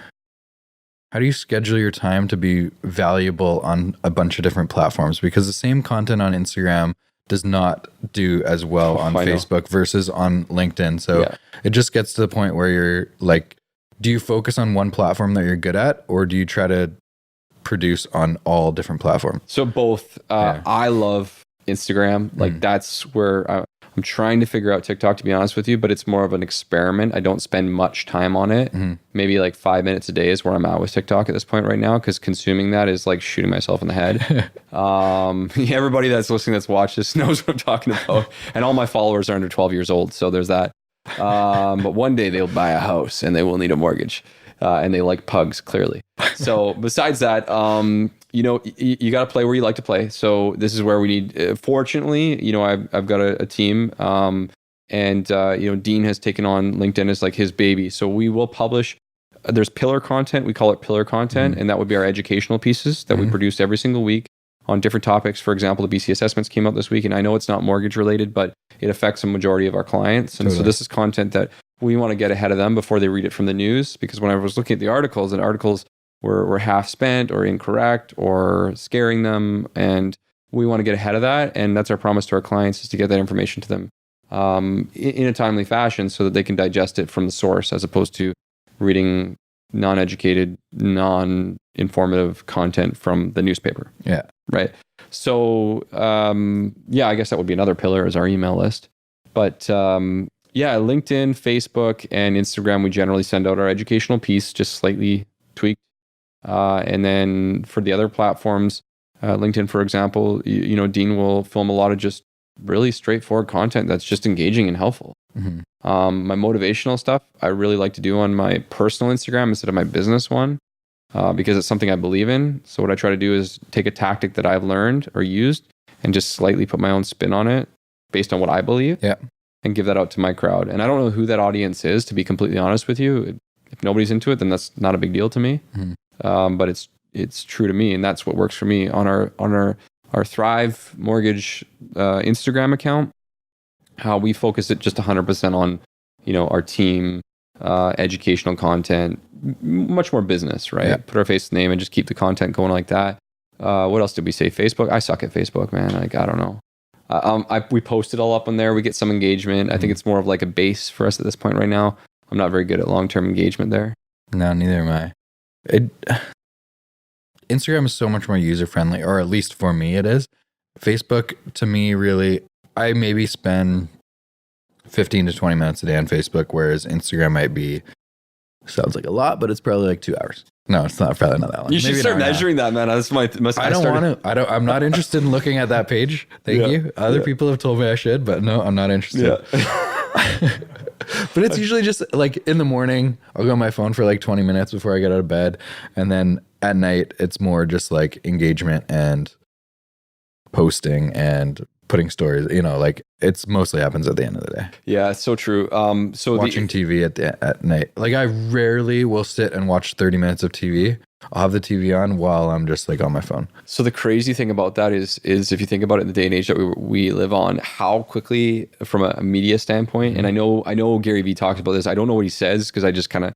schedule your time to be valuable on a bunch of different platforms? Because the same content on Instagram does not do as well on Facebook versus on LinkedIn. So it just gets to the point where you're like, do you focus on one platform that you're good at, or do you try to produce on all different platforms? So both. I love Instagram. Like that's where I'm trying to figure out TikTok, to be honest with you, but it's more of an experiment. I don't spend much time on it. Maybe like 5 minutes a day is where I'm at with TikTok at this point right now, because consuming that is like shooting myself in the head. Everybody that's listening, that's watched this, knows what I'm talking about. And all my followers are under 12 years old. So there's that. But one day they'll buy a house and they will need a mortgage. And they like pugs, clearly. So besides that, you got to play where you like to play. So this is where we need, fortunately, I've got a team, and Dean has taken on LinkedIn as like his baby. So we will publish, there's pillar content. We call it pillar content. And that would be our educational pieces that we produce every single week on different topics. For example, the BC assessments came out this week, and I know it's not mortgage related, but it affects a majority of our clients. And so this is content that we want to get ahead of them before they read it from the news, because when I was looking at the articles, and articles were half spent or incorrect or scaring them, and we want to get ahead of that. And that's our promise to our clients, is to get that information to them in a timely fashion, so that they can digest it from the source, as opposed to reading non-educated, non-informative content from the newspaper. Yeah. Right. So, I guess that would be another pillar, is our email list. But LinkedIn, Facebook, and Instagram, we generally send out our educational piece, just slightly tweaked. And then for the other platforms, LinkedIn, for example, Dean will film a lot of just really straightforward content that's just engaging and helpful. My motivational stuff, I really like to do on my personal Instagram instead of my business one. because it's something I believe in. So what I try to do is take a tactic that I've learned or used and just slightly put my own spin on it based on what I believe. Yeah. And give that out to my crowd. And I don't know who that audience is, to be completely honest with you. If nobody's into it, then that's not a big deal to me. But it's true to me, and that's what works for me. On our Thrive Mortgage Instagram account, how we focus it just 100% on, our team, educational content, much more business, right? Yeah. Put our face and name and just keep the content going like that. What else did we say? Facebook. I suck at Facebook, man. Like, I don't know. We post it all up on there. We get some engagement. I think it's more of like a base for us at this point right now. I'm not very good at long-term engagement there. No, neither am I. Instagram is so much more user-friendly, or at least for me it is. Facebook, to me, really, I maybe spend 15 to 20 minutes a day on Facebook, whereas Instagram might be, sounds like a lot, but it's probably like 2 hours. No, it's not, probably not that long. You should Maybe start measuring that, man. That's my. I don't want to. I'm not interested in looking at that page. Thank you. Other people have told me I should, but no, I'm not interested. Yeah. But it's usually just like in the morning, I'll go on my phone for like 20 minutes before I get out of bed. And then at night, it's more just like engagement and posting and putting stories, like it's mostly happens at the end of the day. Yeah, it's so true. So watching TV at night. Like I rarely will sit and watch 30 minutes of TV. I'll have the TV on while I'm just like on my phone. So the crazy thing about that is if you think about it in the day and age that we live on, how quickly from a media standpoint, and I know Gary Vee talks about this. I don't know what he says because I just kind of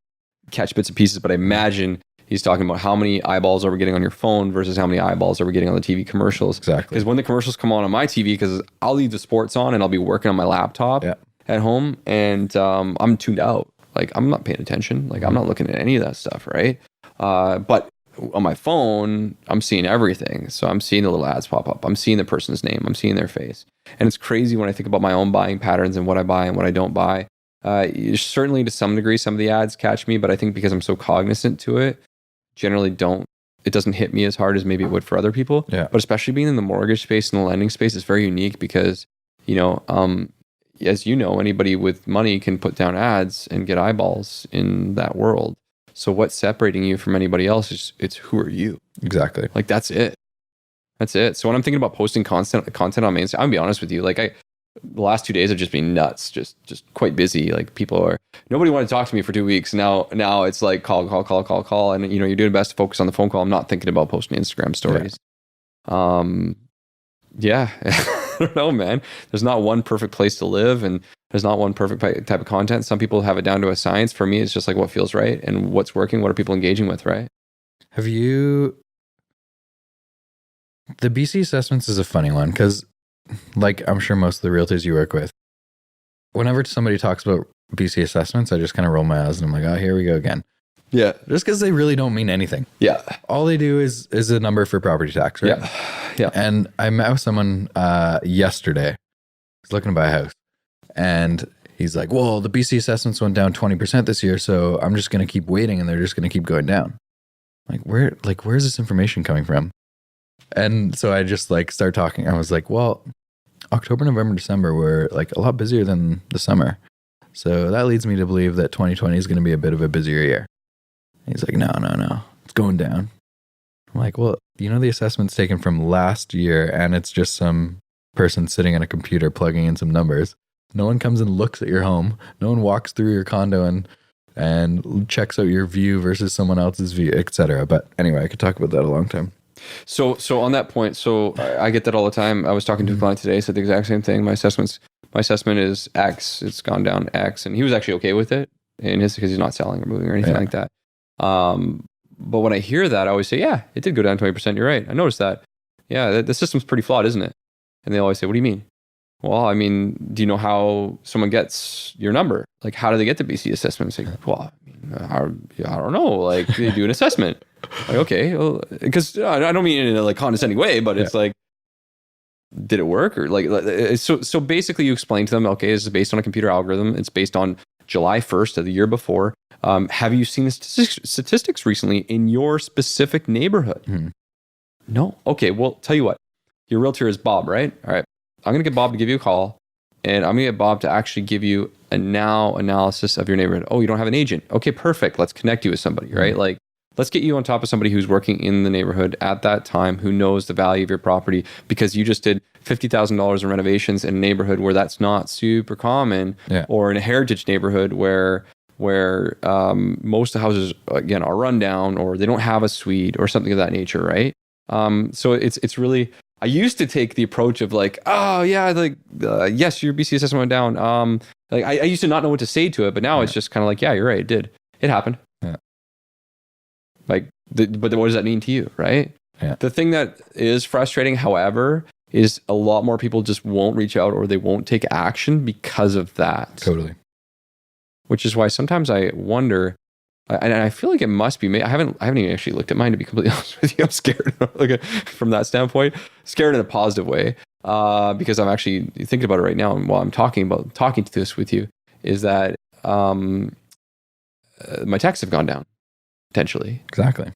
catch bits and pieces, but I imagine he's talking about how many eyeballs are we getting on your phone versus how many eyeballs are we getting on the TV commercials. Exactly. Because when the commercials come on my TV, because I'll leave the sports on and I'll be working on my laptop at home, and I'm tuned out. Like I'm not paying attention. Like I'm not looking at any of that stuff, right? But on my phone, I'm seeing everything. So I'm seeing the little ads pop up. I'm seeing the person's name. I'm seeing their face. And it's crazy when I think about my own buying patterns and what I buy and what I don't buy. Certainly to some degree, some of the ads catch me, but I think because I'm so cognizant to it, generally it doesn't hit me as hard as maybe it would for other people. Yeah. But especially being in the mortgage space and the lending space is very unique because, as you know, anybody with money can put down ads and get eyeballs in that world. So what's separating you from anybody else is it's who are you? Exactly. Like that's it. That's it. So when I'm thinking about posting content on my Instagram, I'm gonna be honest with you. Like the last 2 days have just been nuts, just quite busy. Like nobody wanted to talk to me for 2 weeks. Now it's like call. And you're doing best to focus on the phone call. I'm not thinking about posting Instagram stories. Yeah. I don't know, man. There's not one perfect place to live and there's not one perfect type of content. Some people have it down to a science. For me, it's just like what feels right and what's working. What are people engaging with, right? The BC assessments is a funny one because like I'm sure most of the realtors you work with, whenever somebody talks about BC assessments, I just kind of roll my eyes and I'm like, oh, here we go again. Yeah. Just because they really don't mean anything. Yeah. All they do is a number for property tax, right? Yeah. And I met with someone yesterday. He's looking to buy a house. And he's like, well, the BC assessments went down 20% this year, so I'm just going to keep waiting and they're just going to keep going down. Where's this information coming from? And so I just start talking. I was like, well, October, November, December were like a lot busier than the summer. So that leads me to believe that 2020 is going to be a bit of a busier year. And he's like, no, it's going down. I'm like, well, the assessment's taken from last year and it's just some person sitting at a computer plugging in some numbers. No one comes and looks at your home. No one walks through your condo and checks out your view versus someone else's view, etc. But anyway, I could talk about that a long time. So on that point, I get that all the time. I was talking to a client today, said the exact same thing. My assessment is X. It's gone down X, and he was actually okay with it because he's not selling or moving or anything like that. But when I hear that, I always say, yeah, it did go down 20%. You're right. I noticed that. Yeah, the system's pretty flawed, isn't it? And they always say, what do you mean? Well, I mean, do you know how someone gets your number? Like, how do they get the BC assessment? It's like, well, I don't know. Like, they do an assessment. Like, okay, well, because I don't mean it in a condescending way, but it's like, did it work? Or so basically you explain to them, okay, this is based on a computer algorithm. It's based on July 1st of the year before. Have you seen the statistics recently in your specific neighborhood? Mm-hmm. No. Okay, well, tell you what. Your realtor is Bob, right? All right. I'm going to get Bob to give you a call, and I'm going to get Bob to actually give you a now analysis of your neighborhood. Oh, you don't have an agent. Okay, perfect. Let's connect you with somebody, right? let's get you on top of somebody who's working in the neighborhood at that time, who knows the value of your property, because you just did $50,000 in renovations in a neighborhood where that's not super common, or in a heritage neighborhood where most of the houses again are run down, or they don't have a suite or something of that nature, right? So it's really, I used to take the approach of like, oh yeah, like yes, your BC assessment went down. Like I used to not know what to say to it, but now it's just kind of like, yeah, you're right, it happened. Yeah. Like, but what does that mean to you, right? Yeah. The thing that is frustrating, however, is a lot more people just won't reach out, or they won't take action because of that. Totally. Which is why sometimes I wonder, and I feel like it must be me. I haven't even actually looked at mine, to be completely honest with you. I'm scared from that standpoint, scared in a positive way, because I'm actually thinking about it right now. And while I'm talking to this with you, is that my texts have gone down potentially. Exactly.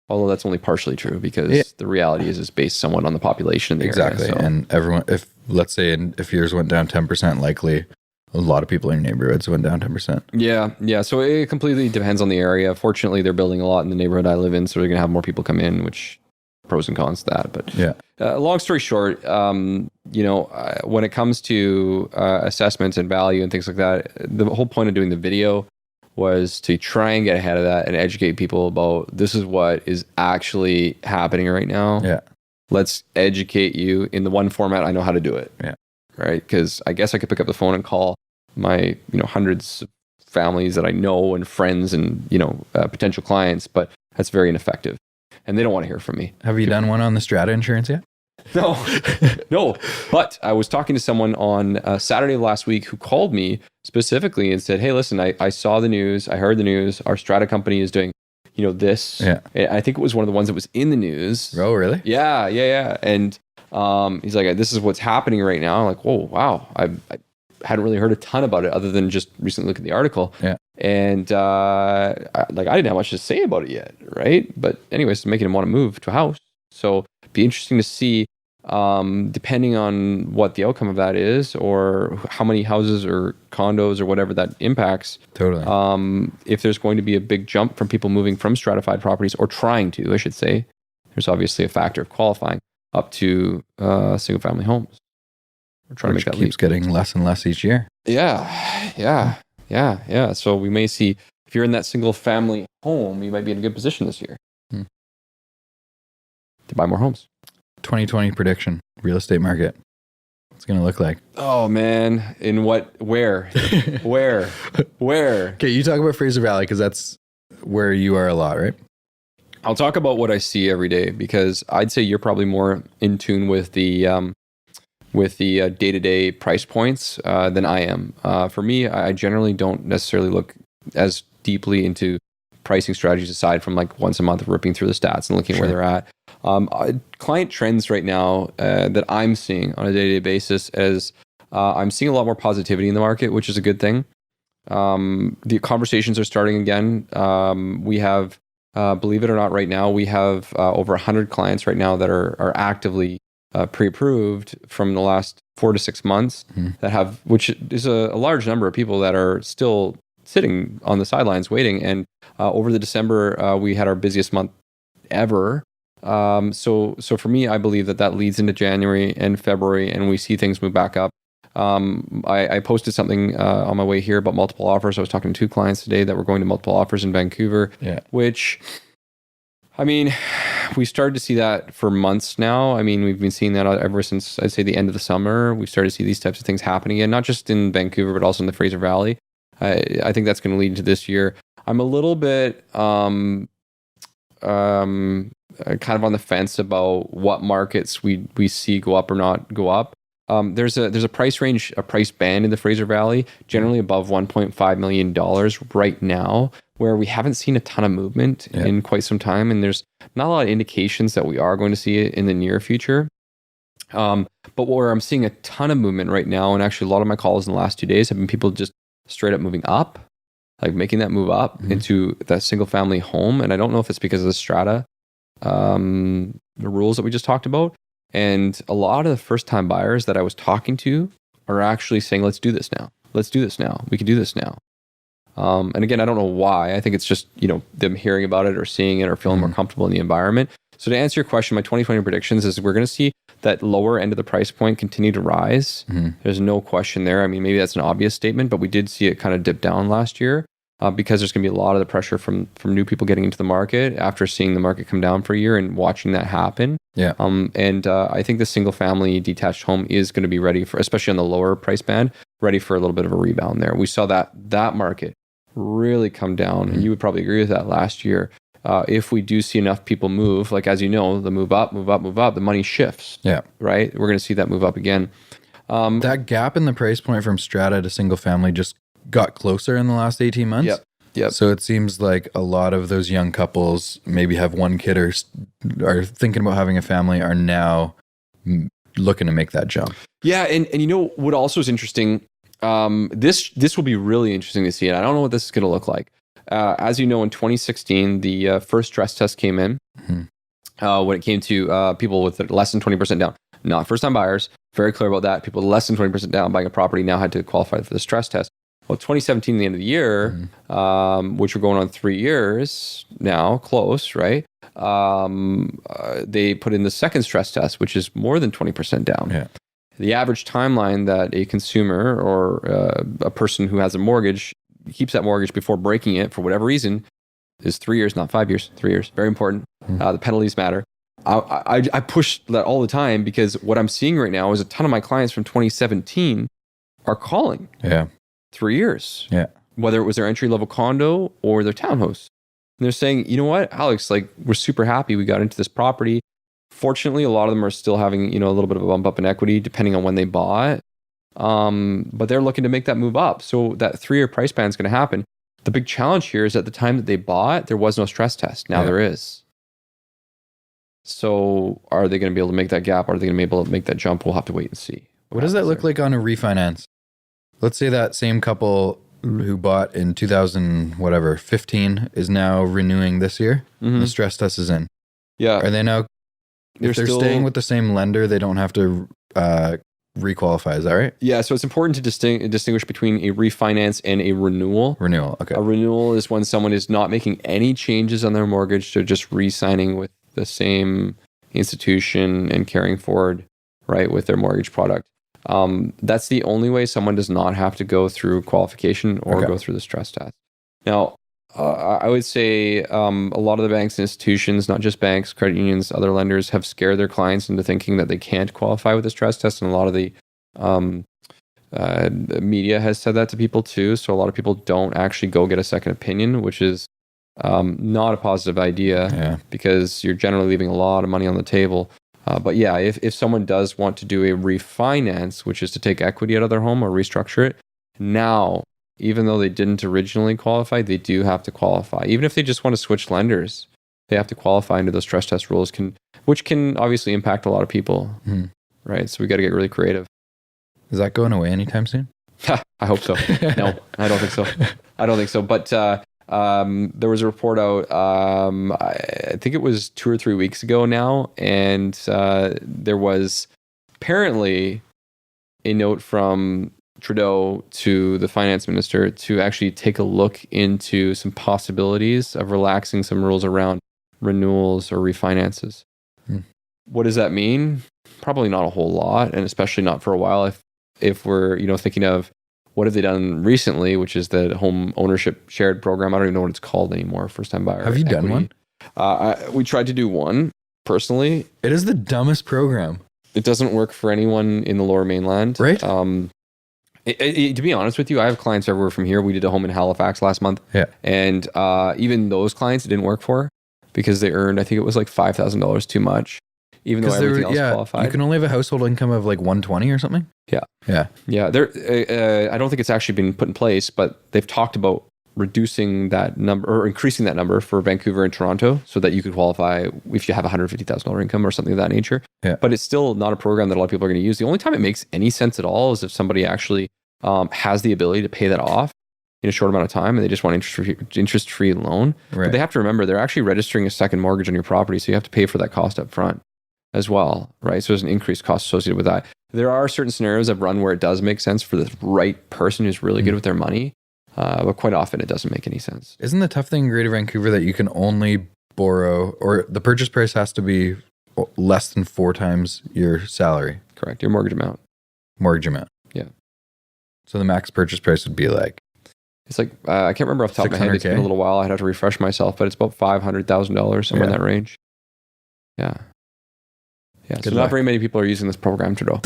Although that's only partially true, because the reality is it's based somewhat on the population in the exactly. area. So. And everyone, if let's say if yours went down 10%, likely a lot of people in your neighborhoods went down 10%. Yeah. So it completely depends on the area. Fortunately, they're building a lot in the neighborhood I live in, so they're going to have more people come in, which pros and cons to that. But long story short, when it comes to assessments and value and things like that, the whole point of doing the video was to try and get ahead of that and educate people about this is what is actually happening right now. Yeah. Let's educate you in the one format I know how to do it. Yeah. Right. Because I guess I could pick up the phone and call my, hundreds of families that I know and friends and, potential clients, but that's very ineffective. And they don't want to hear from me. Have you done one on the strata insurance yet? No. But I was talking to someone on Saturday of last week who called me specifically and said, hey, listen, I saw the news. I heard the news. Our strata company is doing, this. Yeah. I think it was one of the ones that was in the news. Oh, really? Yeah. And he's like, this is what's happening right now. I'm like, whoa, wow. I hadn't really heard a ton about it other than just recently looking at the article. Yeah. And I didn't have much to say about it yet, right? But anyways, it's making him want to move to a house. So it'd be interesting to see, depending on what the outcome of that is, or how many houses or condos or whatever that impacts. Totally. If there's going to be a big jump from people moving from stratified properties, or trying to, I should say, there's obviously a factor of qualifying, up to single family homes. We're trying to make that keeps leap. Getting less and less each year. Yeah. So we may see, if you're in that single family home, you might be in a good position this year to buy more homes. 2020 prediction, real estate market. What's it going to look like? Oh man, where? Okay, you talk about Fraser Valley because that's where you are a lot, right? I'll talk about what I see every day, because I'd say you're probably more in tune with the day-to-day price points than I am. For me, I generally don't necessarily look as deeply into pricing strategies aside from like once a month ripping through the stats and looking where they're at. Client trends right now that I'm seeing on a day-to-day basis is I'm seeing a lot more positivity in the market, which is a good thing. The conversations are starting again. We have, believe it or not, right now, we have over 100 clients right now that are actively pre-approved from the last 4 to 6 months that have, which is a large number of people that are still sitting on the sidelines waiting. And over the December, we had our busiest month ever. So for me, I believe that leads into January and February, and we see things move back up. I posted something on my way here about multiple offers. I was talking to 2 clients today that were going to multiple offers in Vancouver, which, I mean, we started to see that for months now. I mean, we've been seeing that ever since, I'd say, the end of the summer. We started to see these types of things happening again, not just in Vancouver, but also in the Fraser Valley. I think that's going to lead into this year. I'm a little bit kind of on the fence about what markets we see go up or not go up. There's a price range, a price band in the Fraser Valley, generally above $1.5 million right now, where we haven't seen a ton of movement in quite some time, and there's not a lot of indications that we are going to see it in the near future. But where I'm seeing a ton of movement right now, and actually a lot of my calls in the last 2 days have been people just straight up moving up, like making that move up into that single family home. And I don't know if it's because of the strata, the rules that we just talked about. And a lot of the first time buyers that I was talking to are actually saying, let's do this now. Let's do this now. We can do this now. And again, I don't know why. I think it's just, them hearing about it or seeing it or feeling more comfortable in the environment. So to answer your question, my 2020 predictions is we're going to see that lower end of the price point continue to rise. There's no question there. I mean, maybe that's an obvious statement, but we did see it kind of dip down last year because there's going to be a lot of the pressure from new people getting into the market after seeing the market come down for a year and watching that happen. Yeah. And I think the single family detached home is going to be ready for, especially on the lower price band, ready for a little bit of a rebound there. We saw that market really come down, and you would probably agree with that last year. If we do see enough people move, like as you know, the move up, the money shifts. Yeah. Right? We're going to see that move up again. That gap in the price point from strata to single family just got closer in the last 18 months. Yep. So it seems like a lot of those young couples maybe have one kid or are thinking about having a family are now looking to make that jump. Yeah. And what also is interesting, this will be really interesting to see. And I don't know what this is going to look like. As you know, in 2016, the first stress test came in when it came to people with less than 20% down, not first-time buyers. Very clear about that. People with less than 20% down buying a property now had to qualify for the stress test. Well, 2017, the end of the year, which we're going on 3 years now, close, right? They put in the second stress test, which is more than 20% down. Yeah. The average timeline that a consumer or a person who has a mortgage keeps that mortgage before breaking it for whatever reason is 3 years, not 5 years, 3 years. Very important. The penalties matter. I push that all the time because what I'm seeing right now is a ton of my clients from 2017 are calling. Yeah. 3 years. Yeah. Whether it was their entry level condo or their townhouse. And they're saying, you know what, Alex, like we're super happy we got into this property. Fortunately, a lot of them are still having, a little bit of a bump up in equity depending on when they bought. But they're looking to make that move up. So that 3-year price band is going to happen. The big challenge here is at the time that they bought, there was no stress test. Now there is. So are they going to be able to make that gap? Are they going to be able to make that jump? We'll have to wait and see. What does that look like on a refinance? Let's say that same couple who bought in 2015 is now renewing this year. The stress test is in. Yeah. Are they now, if they're staying with the same lender, they don't have to requalify. Is that right? Yeah. So it's important to distinguish between a refinance and a renewal. Renewal. Okay. A renewal is when someone is not making any changes on their mortgage. They're just re-signing with the same institution and carrying forward, right, with their mortgage product. That's the only way someone does not have to go through qualification or go through the stress test. Now, I would say a lot of the banks and institutions, not just banks, credit unions, other lenders, have scared their clients into thinking that they can't qualify with the stress test. And a lot of the media has said that to people too. So a lot of people don't actually go get a second opinion, which is not a positive idea because you're generally leaving a lot of money on the table. But yeah, if someone does want to do a refinance, which is to take equity out of their home or restructure it, now, even though they didn't originally qualify, they do have to qualify. Even if they just want to switch lenders, they have to qualify under those stress test rules, which can obviously impact a lot of people, right? So we got to get really creative. Is that going away anytime soon? I hope so. No, I don't think so. But there was a report out, I think it was 2 or 3 weeks ago now, and there was apparently a note from Trudeau to the finance minister to actually take a look into some possibilities of relaxing some rules around renewals or refinances. What does that mean? Probably not a whole lot, and especially not for a while. If we're thinking of what have they done recently, which is the home ownership shared program. I don't even know what it's called anymore. First time buyer. Have you done one? We tried to do one personally. It is the dumbest program. It doesn't work for anyone in the Lower Mainland, right? To be honest with you, I have clients everywhere from here. We did a home in Halifax last month, and even those clients it didn't work for because they earned, I think it was like $5,000 too much, even though everything else qualified. You can only have a household income of like 120 or something. Yeah. There, I don't think it's actually been put in place, but they've talked about reducing that number or increasing that number for Vancouver and Toronto so that you could qualify if you have $150,000 income or something of that nature. But it's still not a program that a lot of people are going to use. The only time it makes any sense at all is if somebody actually has the ability to pay that off in a short amount of time and they just want interest-free loan. But they have to remember they're actually registering a second mortgage on your property, so you have to pay for that cost up front as well, right? So there's an increased cost associated with that. There are certain scenarios I've run where it does make sense for the right person who's really good with their money. But quite often it doesn't make any sense. Isn't the tough thing in Greater Vancouver that you can only borrow, or the purchase price has to be less than 4 times your salary? Correct. Your mortgage amount. Mortgage amount. Yeah. So the max purchase price would be like, It's like, I can't remember off the top of my head. It's been a 600K? little while. I'd have to refresh myself, but it's about $500,000, somewhere in Yeah. that range. Yeah. Yeah. Good So luck. not very many people are using this program, Trudeau.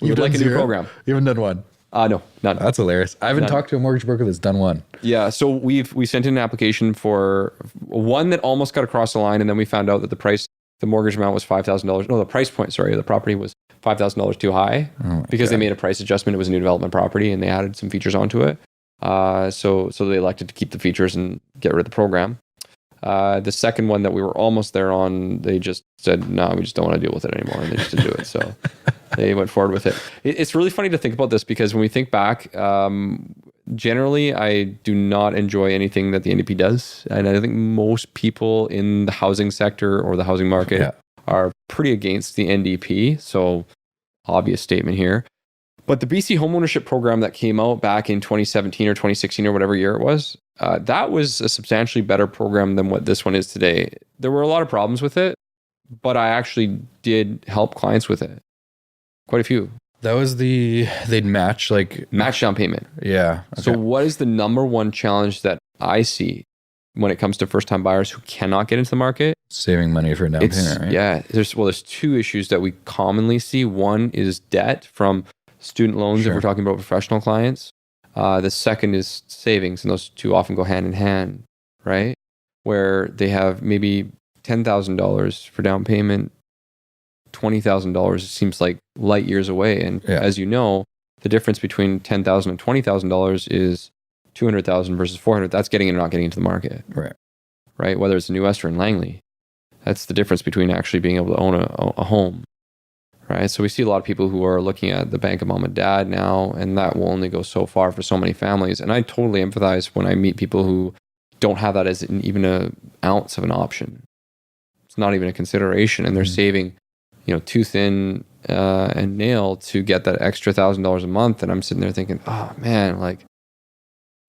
We would like a new program. You haven't done one. No, none. That's hilarious. I haven't None. talked to a mortgage broker that's done one. Yeah, so we sent in an application for one that almost got across the line, and then we found out that the mortgage amount was $5,000. No, the price point, sorry, the property was $5,000 too high because they made a price adjustment. It was a new development property, and they added some features onto it. So they elected to keep the features and get rid of the program. The second one that we were almost there on, they just said, no, we just don't want to deal with it anymore, and they just didn't do it. So they went forward with it. It's really funny to think about this because when we think back, generally, I do not enjoy anything that the NDP does. And I think most people in the housing sector or the housing market are pretty against the NDP. So obvious statement here. But the BC homeownership program that came out back in 2017 or 2016 or whatever year it was, that was a substantially better program than what this one is today. There were a lot of problems with it, but I actually did help clients with it. Quite a few. That was they'd match down payment. Yeah. Okay. So what is the number one challenge that I see when it comes to first time buyers who cannot get into the market? Saving money for a down payment, right? Yeah. There's 2 issues that we commonly see. One is debt from student loans if we're talking about professional clients. The second is savings, and those 2 often go hand in hand, right? Where they have maybe $10,000 for down payment, $20,000 seems like light years away. And as you know, the difference between $10,000 and $20,000 is $200,000 versus $400,000. That's getting in or not getting into the market. Right. Whether it's in New West or in Langley, that's the difference between actually being able to own a home. Right. So we see a lot of people who are looking at the bank of mom and dad now, and that will only go so far for so many families. And I totally empathize when I meet people who don't have that as even an ounce of an option. It's not even a consideration, and they're saving, tooth in and nail to get that extra $1,000 a month. And I'm sitting there thinking, oh man, like,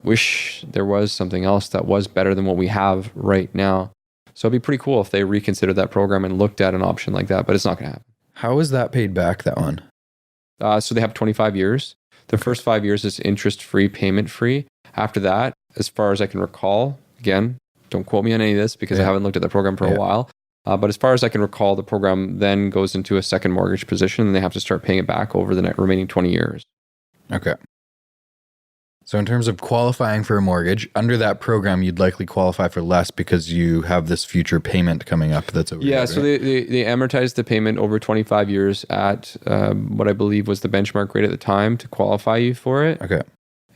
wish there was something else that was better than what we have right now. So it'd be pretty cool if they reconsidered that program and looked at an option like that, but it's not going to happen. How is that paid back, that one? So they have 25 years. The first 5 years is interest-free, payment-free. After that, as far as I can recall, again, don't quote me on any of this because I haven't looked at the program for a while. But as far as I can recall, the program then goes into a second mortgage position, and they have to start paying it back over the remaining 20 years. Okay. So in terms of qualifying for a mortgage, under that program, you'd likely qualify for less because you have this future payment coming up that's over. Yeah, so they amortize the payment over 25 years at what I believe was the benchmark rate at the time to qualify you for it. Okay.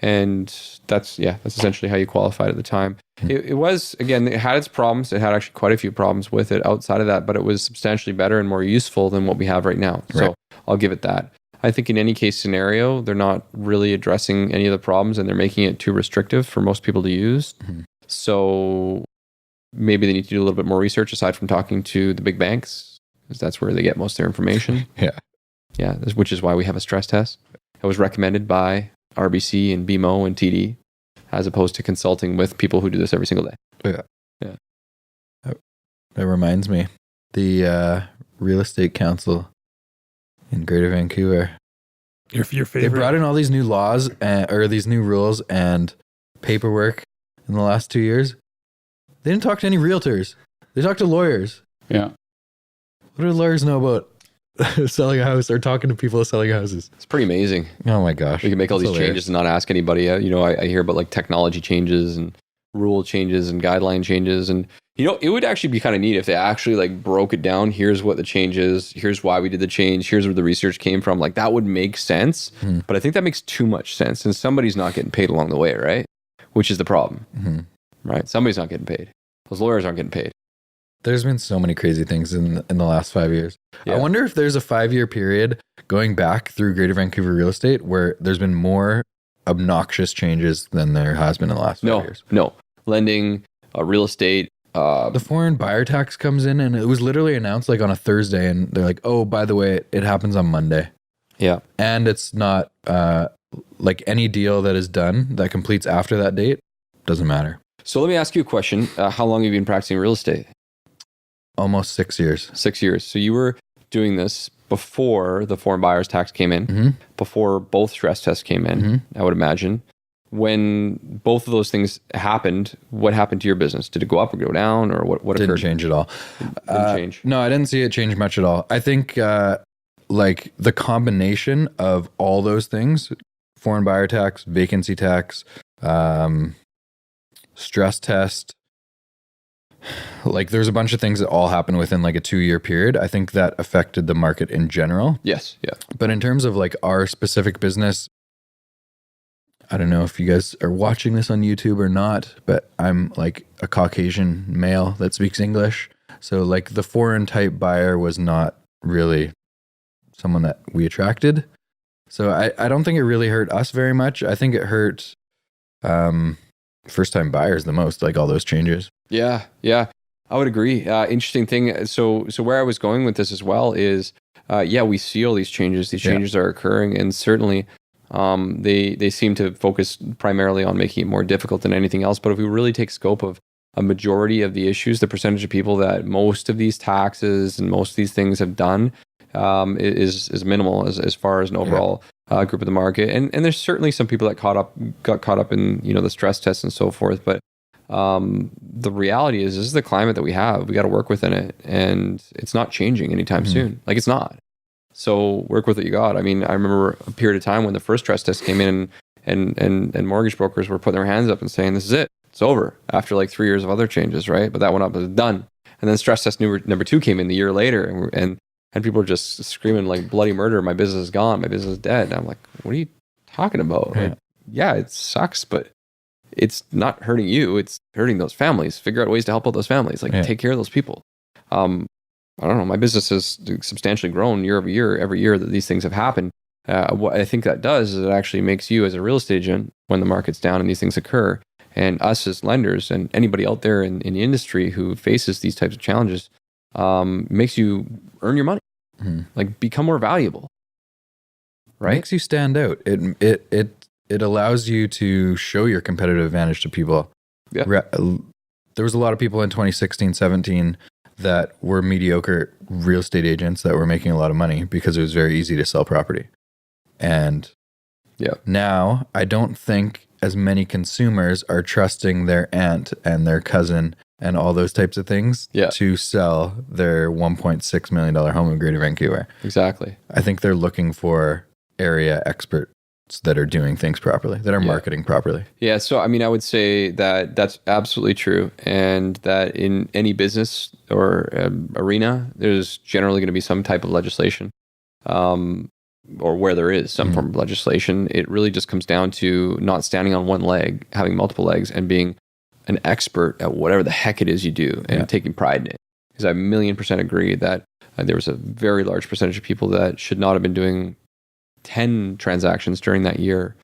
And that's essentially how you qualified at the time. It was, again, it had its problems. It had actually quite a few problems with it outside of that, but it was substantially better and more useful than what we have right now. So I'll give it that. I think in any case scenario, they're not really addressing any of the problems, and they're making it too restrictive for most people to use. So maybe they need to do a little bit more research aside from talking to the big banks, because that's where they get most of their information. Yeah, which is why we have a stress test. It was recommended by RBC and BMO and TD, as opposed to consulting with people who do this every single day. That reminds me, the Real Estate Council in Greater Vancouver. Your favorite. They brought in all these new laws or these new rules and paperwork in the last 2 years. They didn't talk to any realtors. They talked to lawyers. Yeah. What do lawyers know about selling a house or talking to people selling houses? It's pretty amazing. Oh my gosh. We can make all these changes and not ask anybody. I hear about like technology changes and rule changes and guideline changes. And, it would actually be kind of neat if they actually like broke it down. Here's what the change is. Here's why we did the change. Here's where the research came from. Like that would make sense. But I think that makes too much sense. And somebody's not getting paid along the way, right? Which is the problem, right? Somebody's not getting paid. Those lawyers aren't getting paid. There's been so many crazy things in the last 5 years. I wonder if there's a 5-year period going back through Greater Vancouver real estate where there's been more obnoxious changes than there has been in the last 5 years. No. Lending, real estate. The foreign buyer tax comes in, and it was literally announced like on a Thursday, and they're like, oh, by the way, it happens on Monday. Yeah. And it's not like any deal that is done that completes after that date doesn't matter. So let me ask you a question. How long have you been practicing real estate? Almost 6 years. 6 years. So you were doing this before the foreign buyers tax came in, before both stress tests came in, I would imagine. When both of those things happened, what happened to your business? Did it go up or go down, or what Didn't occurred? change at all. Didn't change. No, I didn't see it change much at all. I think like the combination of all those things, foreign buyer tax, vacancy tax, stress test, like there's a bunch of things that all happen within like a 2-year period. I think that affected the market in general. Yes. Yeah. But in terms of like our specific business, I don't know if you guys are watching this on YouTube or not, but I'm like a Caucasian male that speaks English. So like the foreign type buyer was not really someone that we attracted. So I don't think it really hurt us very much. I think it hurt first time buyers the most, like all those changes. Yeah. Yeah. I would agree. Interesting thing. So where I was going with this as well is, we see all these changes. These changes are occurring, and certainly they seem to focus primarily on making it more difficult than anything else. But if we really take scope of a majority of the issues, the percentage of people that most of these taxes and most of these things have done is minimal as far as an overall group of the market. And there's certainly some people that got caught up in the stress tests and so forth. But the reality is, this is the climate that we have. We got to work within it, and it's not changing anytime soon. Like, it's not. So work with what you got. I mean, I remember a period of time when the first stress test came in, and mortgage brokers were putting their hands up and saying, "This is it. It's over." After like 3 years of other changes, right? But that went up, it was done. And then stress test number 2 came in the year later, and people were just screaming like bloody murder. My business is gone. My business is dead. And I'm like, what are you talking about? Yeah. Like, yeah, it sucks, but it's not hurting you. It's hurting those families. Figure out ways to help out those families. Like, take care of those people. I don't know. My business has substantially grown year over year, every year that these things have happened. What I think that does is it actually makes you as a real estate agent, when the market's down and these things occur, and us as lenders and anybody out there in the industry who faces these types of challenges, makes you earn your money, like become more valuable. Right? Makes you stand out. It allows you to show your competitive advantage to people. Yeah. There was a lot of people in 2016, 17 that were mediocre real estate agents that were making a lot of money because it was very easy to sell property. And now I don't think as many consumers are trusting their aunt and their cousin and all those types of things to sell their $1.6 million home in Greater Vancouver. Exactly. I think they're looking for area experts that are doing things properly, that are marketing properly. Yeah. So, I mean, I would say that that's absolutely true. And that in any business or arena, there's generally going to be some type of legislation, or where there is some form of legislation. It really just comes down to not standing on one leg, having multiple legs, and being an expert at whatever the heck it is you do, and taking pride in it. Because I 1,000,000% agree that there was a very large percentage of people that should not have been doing 10 transactions during that year,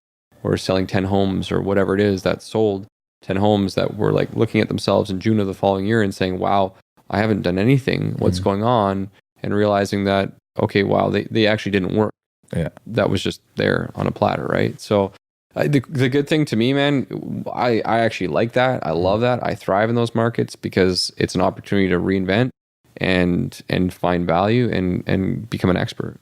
or selling 10 homes, or whatever it is that sold 10 homes, that were like looking at themselves in June of the following year and saying, wow, I haven't done anything. What's going on? And realizing that, okay, wow, they actually didn't work. Yeah. That was just there on a platter, right? So the good thing to me, man, I actually like that. I love that. I thrive in those markets because it's an opportunity to reinvent and find value and become an expert.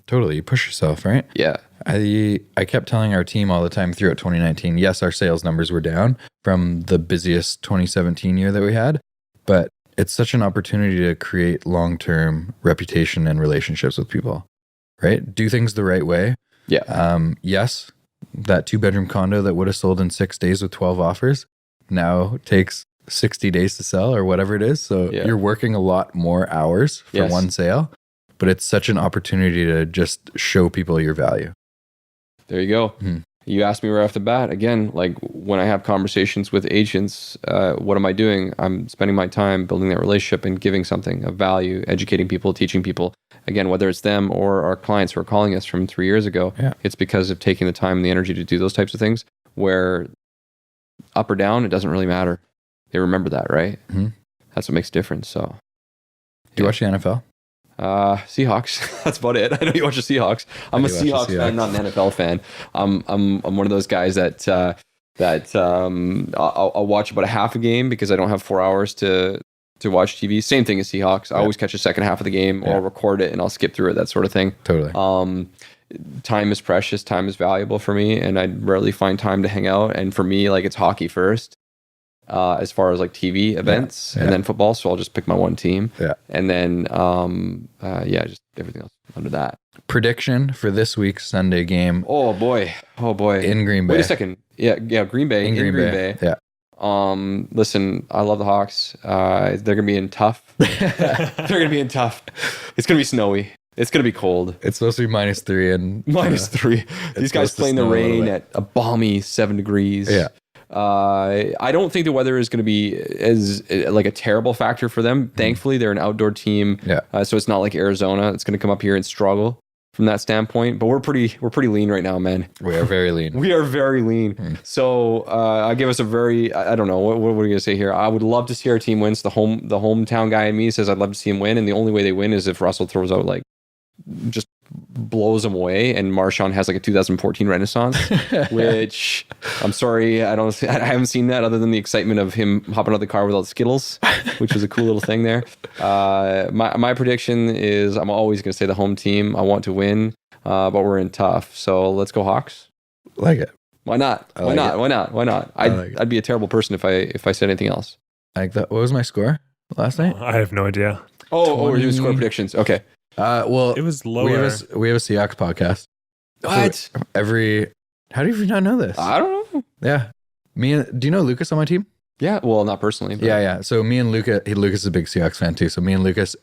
Totally. You push yourself, right? Yeah. I kept telling our team all the time throughout 2019, yes, our sales numbers were down from the busiest 2017 year that we had, but it's such an opportunity to create long-term reputation and relationships with people, right? Do things the right way. Yeah. Yes, that 2-bedroom condo that would have sold in 6 days with 12 offers now takes 60 days to sell, or whatever it is. So you're working a lot more hours for one sale. But it's such an opportunity to just show people your value. There you go. You asked me right off the bat. Again, like when I have conversations with agents, what am I doing? I'm spending my time building that relationship and giving something of value, educating people, teaching people. Again, whether it's them or our clients who are calling us from 3 years ago, it's because of taking the time and the energy to do those types of things, where up or down, it doesn't really matter. They remember that, right? That's what makes a difference. So, do you watch the NFL? Seahawks. That's about it. I know you watch the Seahawks. I'm a Seahawks fan, not an NFL fan. I'm one of those guys that I'll watch about a half a game because I don't have 4 hours to watch TV. Same thing as Seahawks. I always catch the second half of the game, or I'll record it and I'll skip through it, that sort of thing. Totally. Time is precious. Time is valuable for me, and I rarely find time to hang out. And for me, like, it's hockey first, as far as like TV events, and then football. So I'll just pick my one team. Yeah. And then, just everything else under that. Prediction for this week's Sunday game. Oh boy. In Green Bay. Wait a second. Yeah. Green Bay. In Green Bay. Yeah. Listen, I love the Hawks. They're gonna be in tough. They're gonna be in tough. It's gonna be snowy. It's gonna be cold. It's supposed to be -3 and -3. These guys play in the rain at a balmy 7 degrees. Yeah. I don't think the weather is going to be as like a terrible factor for them. Thankfully, they're an outdoor team. Yeah. So it's not like Arizona. It's going to come up here and struggle from that standpoint. But we're pretty lean right now, man. We are very lean. We are very lean. So I give us a very, I don't know, what are we going to say here? I would love to see our team win. The hometown guy in me says I'd love to see him win. And the only way they win is if Russell throws out like just blows them away and Marshawn has like a 2014 renaissance, which I'm sorry, I haven't seen that other than the excitement of him hopping out of the car without Skittles, which was a cool little thing there. My prediction is I'm always going to say the home team. I want to win, but we're in tough. So let's go Hawks. Like it. Why not? Why not? I'd be a terrible person if I said anything else. Like that. What was my score last night? I have no idea. We're doing score predictions. Okay. Well, it was lower. We have a Seahawks podcast. What? So how do you not know this? I don't know. Yeah. Do you know Lucas on my team? Yeah. Well, not personally. But. Yeah. So me and Lucas is a big Seahawks fan too. So me and Lucas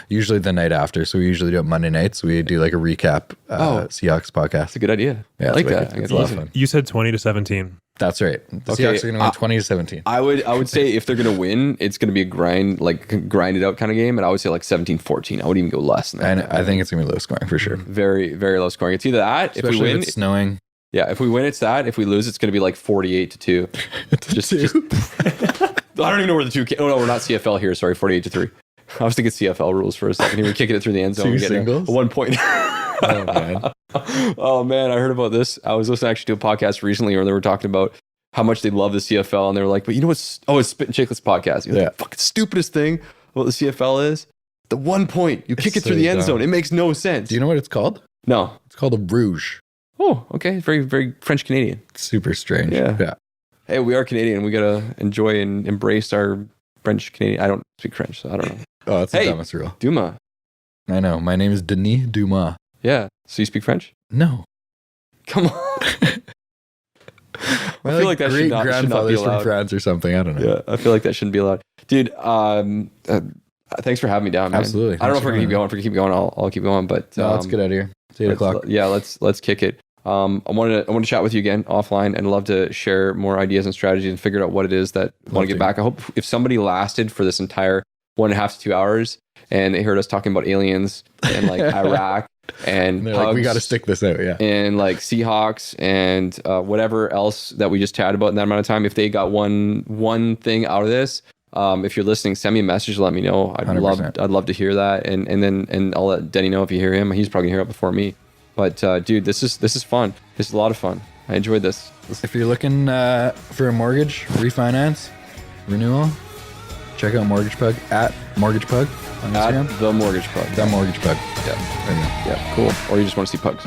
usually the night after. So we usually do it Monday nights. We do like a recap Seahawks podcast. That's a good idea. Yeah, I like that. It's a lot of fun. You said 20-17. That's right. The Seahawks are going to win 20-17. I would say if they're going to win, it's going to be a grinded out kind of game, and I would say like 17-14. I would even go less than that. And I think it's going to be low scoring for sure. Very, very low scoring. It's either that, especially if we win, if it's snowing. Yeah, if we win, it's that. If we lose, it's going to be like 48-2. just I don't even know where the two. Oh no, we're not CFL here. Sorry, 48-3. I was thinking CFL rules for a second. Here, we're kicking it through the end zone. Two singles. 1 point. Oh man. Oh man, I heard about this. I was listening actually to a podcast recently where they were talking about how much they love the CFL, and they were like, "But you know what's? Oh, it's Spit and Chicklets podcast. You know, the fucking stupidest thing about the CFL is the 1 point. You kick it through the end zone. It makes no sense. Do you know what it's called? No, it's called a Bruges. Oh, okay. Very, very French Canadian. Super strange. Yeah. Hey, we are Canadian. We gotta enjoy and embrace our French Canadian. I don't speak French, so I don't know. Oh, that's the dumbest rule. Dumas. I know. My name is Denny Dumas. Yeah. So you speak French? No. Come on. I feel like that should not be allowed. From France or something. I don't know. Yeah, I feel like that shouldn't be allowed. Dude, thanks for having me down, man. Absolutely. I don't know if we're gonna keep going. If we keep going, I'll keep going. But no, let's get out of here. It's 8 o'clock. Yeah, let's kick it. I want to chat with you again offline and love to share more ideas and strategies and figure out what it is that I want to get back. I hope if somebody lasted for this entire 1.5 to 2 hours and they heard us talking about aliens and like Iraq and they're like, we got to stick this out, yeah. And like Seahawks and whatever else that we just chatted about in that amount of time, if they got one thing out of this, if you're listening, send me a message, let me know. I'd 100%. love to hear that, and I'll let Denny know if you hear him. He's probably gonna hear it before me. But dude, this is fun. This is a lot of fun. I enjoyed this. If you're looking for a mortgage, refinance, renewal, check out Mortgage Pug at Mortgage Pug on Instagram. At the Mortgage Pug. The Mortgage Pug. Yeah. There you go. Yeah. Cool. Or you just want to see pugs.